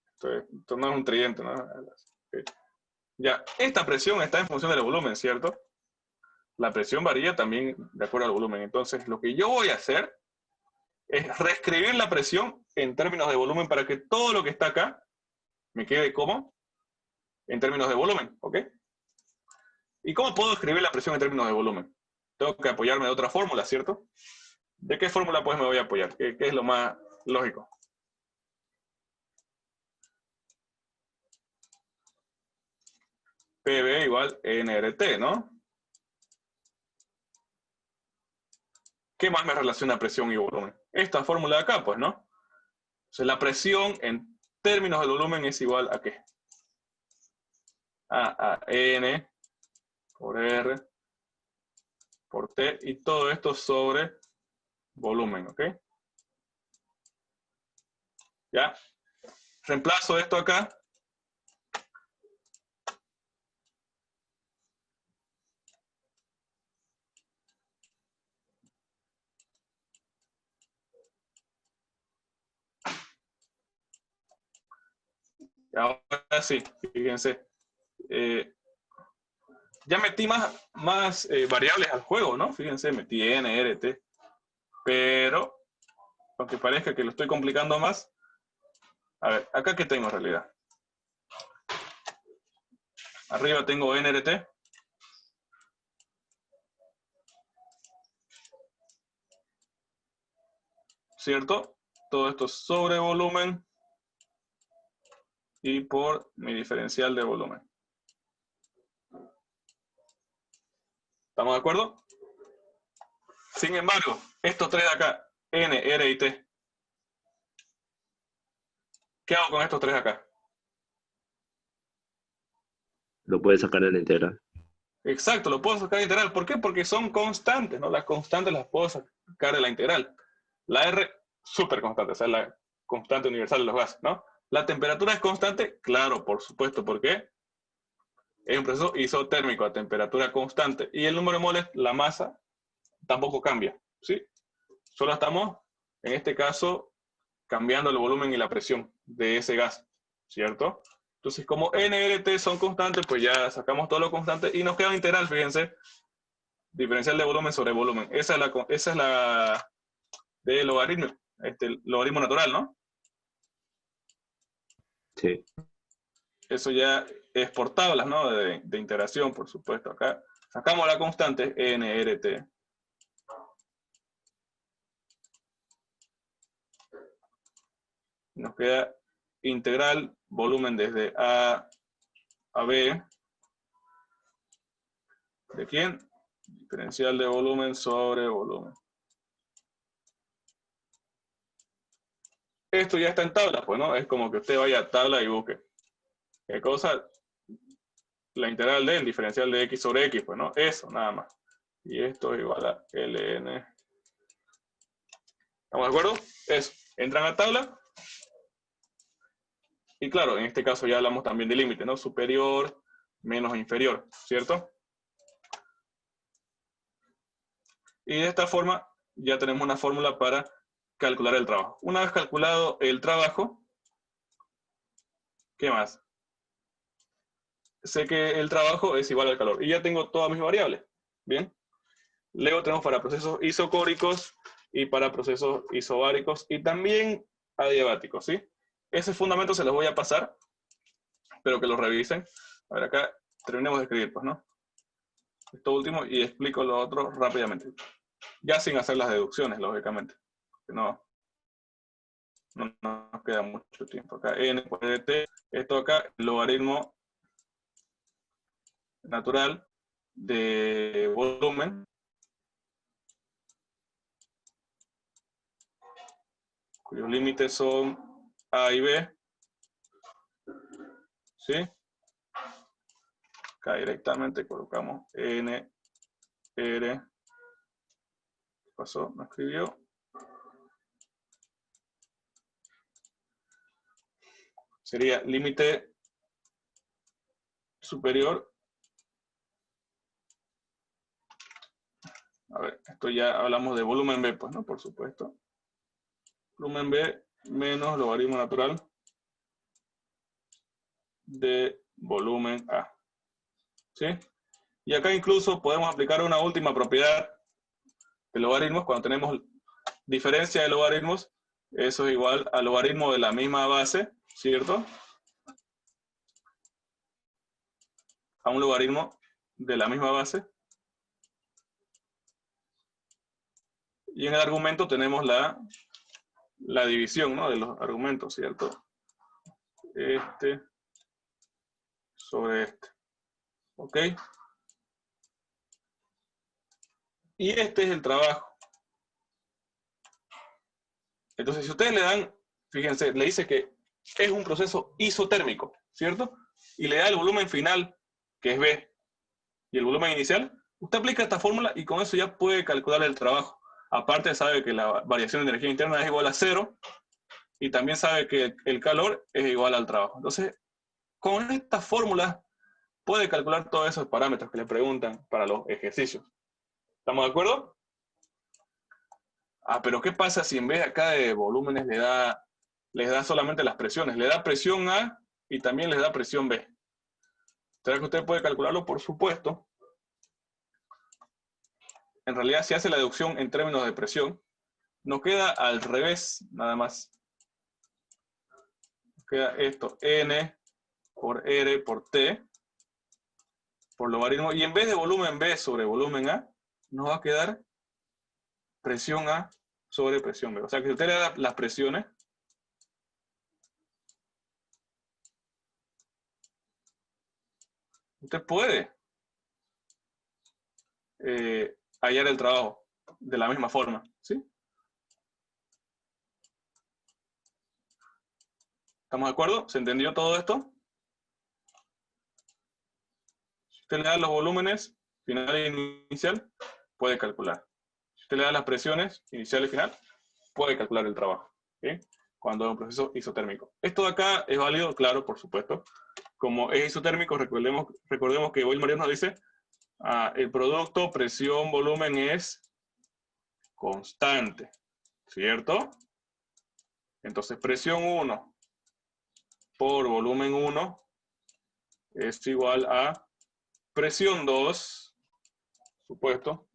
Esto no es un tridente, ¿no? Okay. Ya, esta presión está en función del volumen, ¿cierto? La presión varía también de acuerdo al volumen. Entonces, lo que yo voy a hacer es reescribir la presión en términos de volumen para que todo lo que está acá me quede como en términos de volumen, ¿ok? ¿Y cómo puedo escribir la presión en términos de volumen? Tengo que apoyarme de otra fórmula, ¿cierto? ¿De qué fórmula pues me voy a apoyar? ¿Qué es lo más lógico? PV igual nRT, ¿no? ¿Qué más me relaciona presión y volumen? Esta fórmula de acá, pues, ¿no? Entonces la presión en términos de volumen es igual a ¿qué? A N por R por T y todo esto sobre volumen, ¿ok? ¿Ya? Reemplazo esto acá. Y ahora sí, fíjense. Ya metí más variables al juego, ¿no? Fíjense, metí N, R, T. Pero, aunque parezca que lo estoy complicando más, a ver, acá ¿qué tengo en realidad? Arriba tengo NRT. ¿Cierto? Todo esto sobre volumen y por mi diferencial de volumen. ¿Estamos de acuerdo? Sin embargo, estos tres de acá, N, R y T, ¿qué hago con estos tres de acá? Lo puedes sacar de la integral. Exacto, lo puedo sacar de integral. ¿Por qué? Porque son constantes, ¿no? Las constantes las puedo sacar de la integral. La R, súper constante, o sea, la constante universal de los gases, ¿no? ¿La temperatura es constante? Claro, por supuesto. ¿Por qué? Es un proceso isotérmico a temperatura constante. Y el número de moles, la masa, tampoco cambia, ¿sí? Solo estamos, en este caso, cambiando el volumen y la presión de ese gas, ¿cierto? Entonces, como N, R, T son constantes, pues ya sacamos todo lo constante y nos queda un integral, fíjense, diferencial de volumen sobre volumen. Esa es la de logaritmo, logaritmo natural, ¿no? Sí. Eso ya es por tablas, ¿no? De integración, por supuesto. Acá sacamos la constante nRT. Nos queda integral volumen desde A a B. ¿De quién? Diferencial de volumen sobre volumen. Esto ya está en tabla, pues, ¿no? Es como que usted vaya a tabla y busque. ¿Qué cosa? La integral del diferencial de x sobre x, pues, ¿no? Eso, nada más. Y esto es igual a ln. ¿Estamos de acuerdo? Eso. Entran a tabla. Y claro, en este caso ya hablamos también de límite, ¿no? Superior menos inferior, ¿cierto? Y de esta forma ya tenemos una fórmula para calcular el trabajo. Una vez calculado el trabajo, ¿qué más? Sé que el trabajo es igual al calor y ya tengo todas mis variables. Bien. Luego tenemos para procesos isocóricos y para procesos isobáricos y también adiabáticos, ¿sí? Ese fundamento se los voy a pasar, pero que lo revisen. A ver, acá terminemos de escribir, pues, ¿no? Esto último y explico lo otro rápidamente. Ya sin hacer las deducciones, lógicamente. No nos queda mucho tiempo. Acá n por dt, esto acá, logaritmo natural de volumen, cuyos límites son A y B, ¿sí? Acá directamente colocamos N, R, ¿qué pasó? ¿No escribió? Sería límite superior. A ver, esto ya hablamos de volumen B, pues, ¿no? Por supuesto. Volumen B menos logaritmo natural de volumen A. ¿Sí? Y acá incluso podemos aplicar una última propiedad de logaritmos cuando tenemos diferencia de logaritmos. Eso es igual al logaritmo de la misma base, ¿cierto? A un logaritmo de la misma base. Y en el argumento tenemos la división, ¿no? De los argumentos, ¿cierto? Este sobre este. ¿Ok? Y este es el trabajo. Entonces, si ustedes le dan, fíjense, le dice que es un proceso isotérmico, ¿cierto? Y le da el volumen final, que es B, y el volumen inicial, usted aplica esta fórmula y con eso ya puede calcular el trabajo. Aparte sabe que la variación de energía interna es igual a 0 y también sabe que el calor es igual al trabajo. Entonces, con esta fórmula puede calcular todos esos parámetros que le preguntan para los ejercicios. ¿Estamos de acuerdo? Ah, pero ¿qué pasa si en vez de acá de volúmenes les da solamente las presiones? Le da presión A y también les da presión B. ¿Será que usted puede calcularlo? Por supuesto. En realidad, si hace la deducción en términos de presión, nos queda al revés, nada más. Nos queda esto, N por R por T, por logaritmo. Y en vez de volumen B sobre volumen A, nos va a quedar presión A sobre presión B. O sea que si usted le da las presiones, usted puede hallar el trabajo de la misma forma, ¿sí? ¿Estamos de acuerdo? ¿Se entendió todo esto? Si usted le da los volúmenes final e inicial, puede calcular. Si usted le da las presiones inicial y final, puede calcular el trabajo, ¿sí? Cuando es un proceso isotérmico. Esto de acá es válido, claro, por supuesto. Como es isotérmico, recordemos que Wilmer nos dice, el producto presión-volumen es constante, ¿cierto? Entonces, presión 1 por volumen 1 es igual a presión 2, supuesto,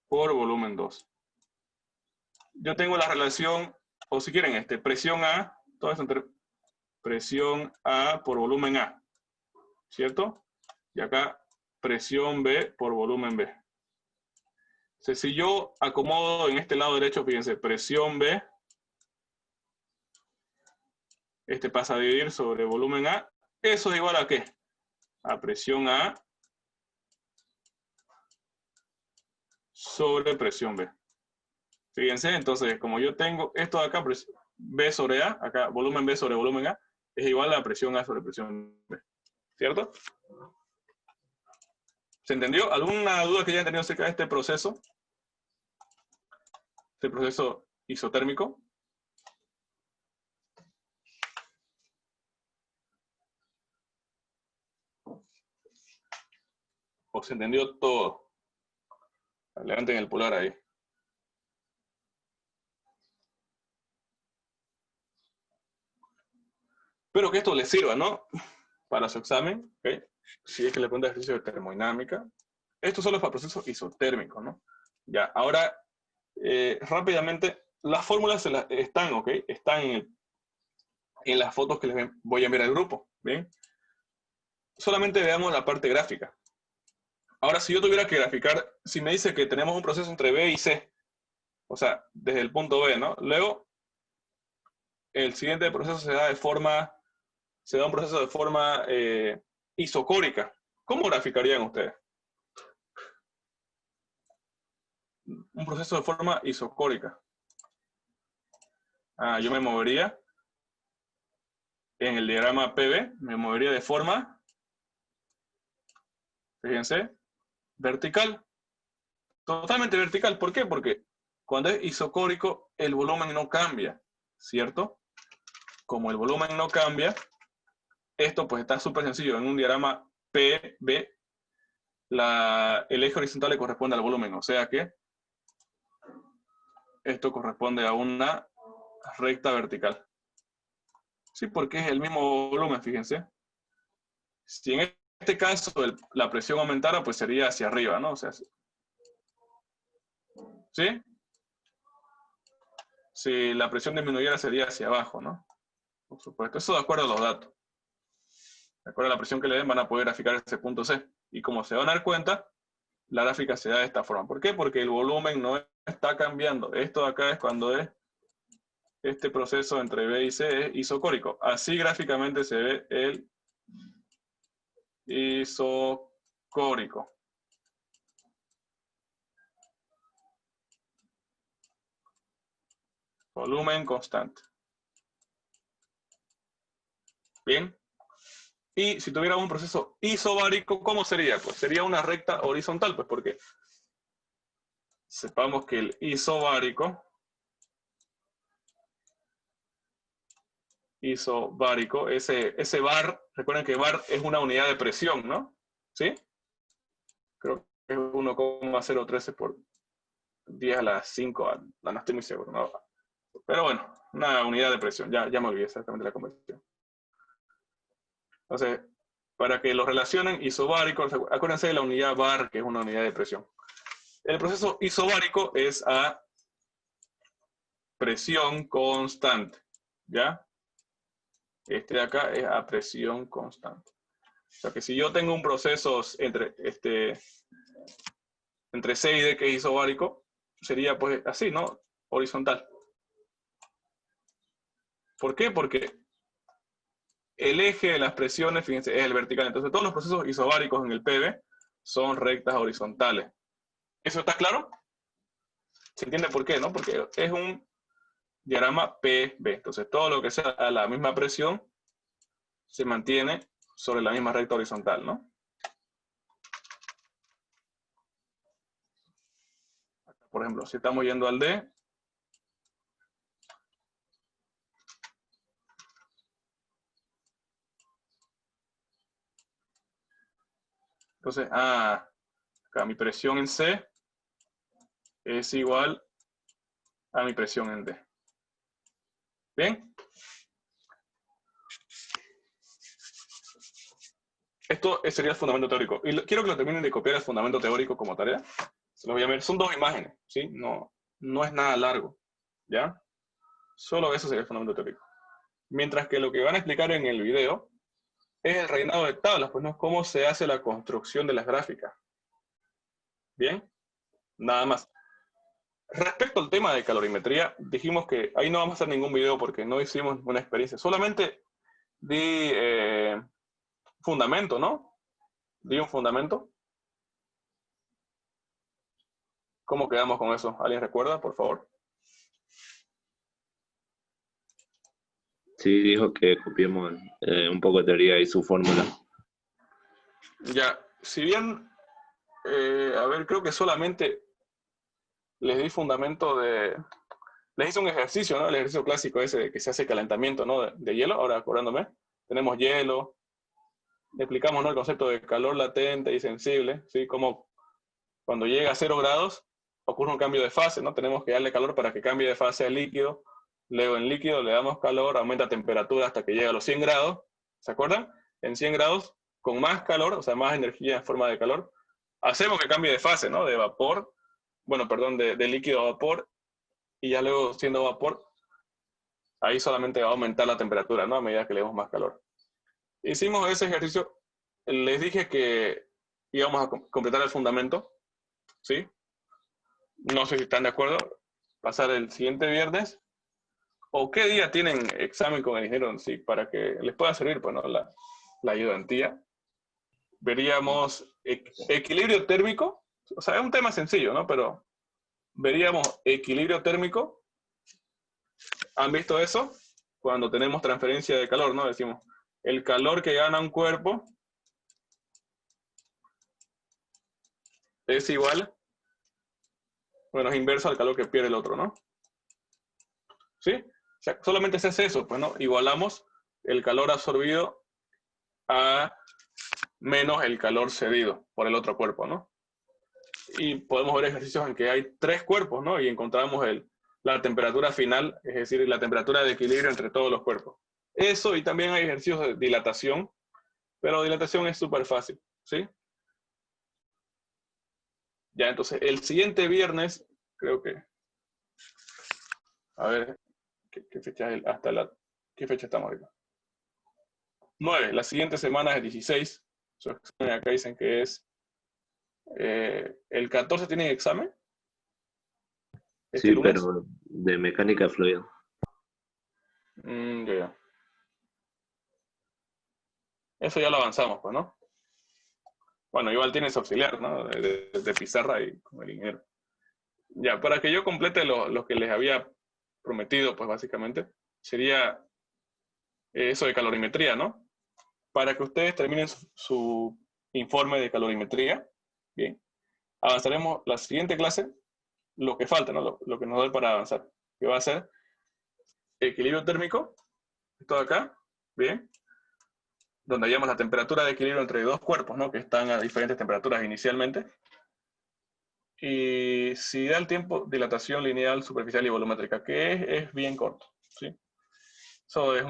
por volumen 2. Yo tengo la relación, o si quieren, presión A, todo eso entre presión A por volumen A, ¿cierto? Y acá presión B por volumen B. Entonces, si yo acomodo en este lado derecho, fíjense, presión B, este pasa a dividir sobre volumen A, eso es igual a ¿qué? A presión A sobre presión B. Fíjense, entonces, como yo tengo esto de acá, B sobre A, acá volumen B sobre volumen A, es igual a presión A sobre presión B. ¿Cierto? ¿Se entendió? ¿Alguna duda que hayan tenido acerca de este proceso? Este proceso isotérmico. ¿O se entendió todo? Levanten el pulgar ahí. Espero que esto les sirva, ¿no? Para su examen, ¿ok? Si es que le pregunta ejercicio de termodinámica. Esto solo es para procesos isotérmicos, ¿no? Ya, ahora, rápidamente, las fórmulas están, ¿ok? Están en las fotos que les voy a enviar al grupo, ¿bien? Solamente veamos la parte gráfica. Ahora, si yo tuviera que graficar, si me dice que tenemos un proceso entre B y C, o sea, desde el punto B, ¿no? Luego, el siguiente proceso se da un proceso de forma isocórica. ¿Cómo graficarían ustedes? Un proceso de forma isocórica. Yo me movería en el diagrama PB, me movería de forma, fíjense, vertical. Totalmente vertical. ¿Por qué? Porque cuando es isocórico, el volumen no cambia, ¿cierto? Como el volumen no cambia, esto pues está súper sencillo. En un diagrama PB, el eje horizontal le corresponde al volumen, o sea que esto corresponde a una recta vertical. Sí, porque es el mismo volumen, fíjense. Si en este caso la presión aumentara, pues sería hacia arriba, ¿no? O sea, ¿sí? Si la presión disminuyera, sería hacia abajo, ¿no? Por supuesto, eso de acuerdo a los datos. De acuerdo a la presión que le den, van a poder graficar ese punto C. Y como se van a dar cuenta, la gráfica se da de esta forma. ¿Por qué? Porque el volumen no está cambiando. Esto de acá es cuando es este proceso entre B y C es isocórico. Así gráficamente se ve el isocórico. Volumen constante. Bien. Y si tuviéramos un proceso isobárico, ¿cómo sería? Pues sería una recta horizontal, pues porque sepamos que el isobárico, ese bar, recuerden que bar es una unidad de presión, ¿no? ¿Sí? Creo que es 1,013 por 10 a la 5, no estoy muy seguro, ¿no? Pero bueno, una unidad de presión, ya me olvidé exactamente la conversión. Entonces, para que lo relacionen, isobárico, acuérdense de la unidad bar, que es una unidad de presión. El proceso isobárico es a presión constante, ¿ya? Este de acá es a presión constante. O sea que si yo tengo un proceso entre C y D que es isobárico, sería pues así, ¿no? Horizontal. ¿Por qué? Porque el eje de las presiones, fíjense, es el vertical. Entonces todos los procesos isobáricos en el PV son rectas horizontales. ¿Eso está claro? ¿Se entiende por qué, no? Porque es un diagrama PB. Entonces todo lo que sea a la misma presión se mantiene sobre la misma recta horizontal, ¿no? Por ejemplo, si estamos yendo al D, entonces, acá mi presión en C es igual a mi presión en D. ¿Bien? Esto sería el fundamento teórico. Y quiero que lo terminen de copiar el fundamento teórico como tarea. Se los voy a ver. Son 2 imágenes, ¿sí? No es nada largo, ¿ya? Solo eso sería el fundamento teórico. Mientras que lo que van a explicar en el video es el rellenado de tablas, pues no es cómo se hace la construcción de las gráficas. Bien, nada más. Respecto al tema de calorimetría, dijimos que ahí no vamos a hacer ningún video porque no hicimos una experiencia. Solamente di fundamento, ¿no? Di un fundamento. ¿Cómo quedamos con eso? ¿Alguien recuerda, por favor? Sí, dijo que copiemos un poco de teoría y su fórmula. Ya, si bien, a ver, creo que solamente les di fundamento de... Les hice un ejercicio, ¿no? El ejercicio clásico ese de que se hace calentamiento, ¿no? De hielo, ahora acordándome. Tenemos hielo. Explicamos, ¿no? El concepto de calor latente y sensible, ¿sí? Como cuando llega a 0 grados ocurre un cambio de fase, ¿no? Tenemos que darle calor para que cambie de fase al líquido. Luego en líquido le damos calor, aumenta temperatura hasta que llega a los 100 grados. ¿Se acuerdan? En 100 grados, con más calor, o sea, más energía en forma de calor, hacemos que cambie de fase, ¿no? De vapor, bueno, perdón, de líquido a vapor, y ya luego siendo vapor, ahí solamente va a aumentar la temperatura, ¿no? A medida que le demos más calor. Hicimos ese ejercicio, les dije que íbamos a completar el fundamento, ¿sí? No sé si están de acuerdo. Pasar el siguiente viernes. ¿O qué día tienen examen con el ingeniero en sí? Para que les pueda servir, pues, ¿no? La ayudantía. Veríamos equilibrio térmico. O sea, es un tema sencillo, ¿no? Pero veríamos equilibrio térmico. ¿Han visto eso? Cuando tenemos transferencia de calor, ¿no? Decimos, el calor que gana un cuerpo es igual, bueno, es inverso al calor que pierde el otro, ¿no? ¿Sí? O sea, solamente se hace eso, pues, ¿no? Igualamos el calor absorbido a menos el calor cedido por el otro cuerpo, ¿no? Y podemos ver ejercicios en que hay 3 cuerpos, ¿no? Y encontramos la temperatura final, es decir, la temperatura de equilibrio entre todos los cuerpos. Eso, y también hay ejercicios de dilatación, pero dilatación es súper fácil, ¿sí? Ya, entonces, el siguiente viernes, creo que, a ver, ¿qué fecha es? ¿Qué fecha estamos ahorita? 9, la siguiente semana es 16. Su examen acá dicen que es, el 14 tienen examen. ¿Este Sí, lunes? pero de mecánica fluida. Ya. Eso ya lo avanzamos, pues, ¿no? Bueno, igual tienes auxiliar, ¿no? De pizarra y con el ingeniero. Ya, para que yo complete lo que les había prometido, pues básicamente, sería eso de calorimetría, ¿no? Para que ustedes terminen su informe de calorimetría, bien, avanzaremos la siguiente clase, lo que falta, ¿no? Lo que nos da para avanzar, que va a ser equilibrio térmico, esto de acá, bien, donde hallamos la temperatura de equilibrio entre 2 cuerpos, ¿no? Que están a diferentes temperaturas inicialmente. Y si da el tiempo, dilatación lineal, superficial y volumétrica, que es bien corto, ¿sí? Eso es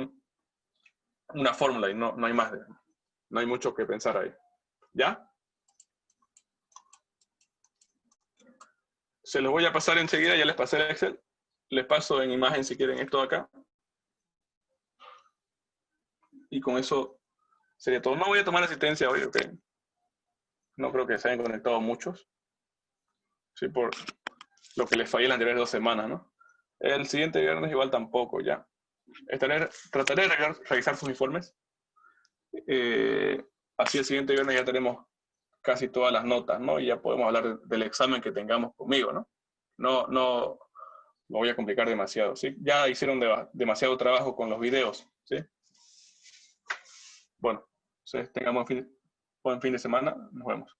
una fórmula y no hay más, no hay mucho que pensar ahí. ¿Ya? Se los voy a pasar enseguida, ya les pasé el Excel. Les paso en imagen si quieren esto de acá. Y con eso sería todo. No voy a tomar asistencia hoy, ¿ok? No creo que se hayan conectado muchos. Sí, por lo que les fallé las anteriores 2 semanas, ¿no? El siguiente viernes igual tampoco, ya. Trataré de revisar sus informes. Así el siguiente viernes ya tenemos casi todas las notas, ¿no? Y ya podemos hablar del examen que tengamos conmigo, ¿no? No lo voy a complicar demasiado, ¿sí? Ya hicieron demasiado trabajo con los videos, ¿sí? Bueno, entonces tengamos buen fin de semana. Nos vemos.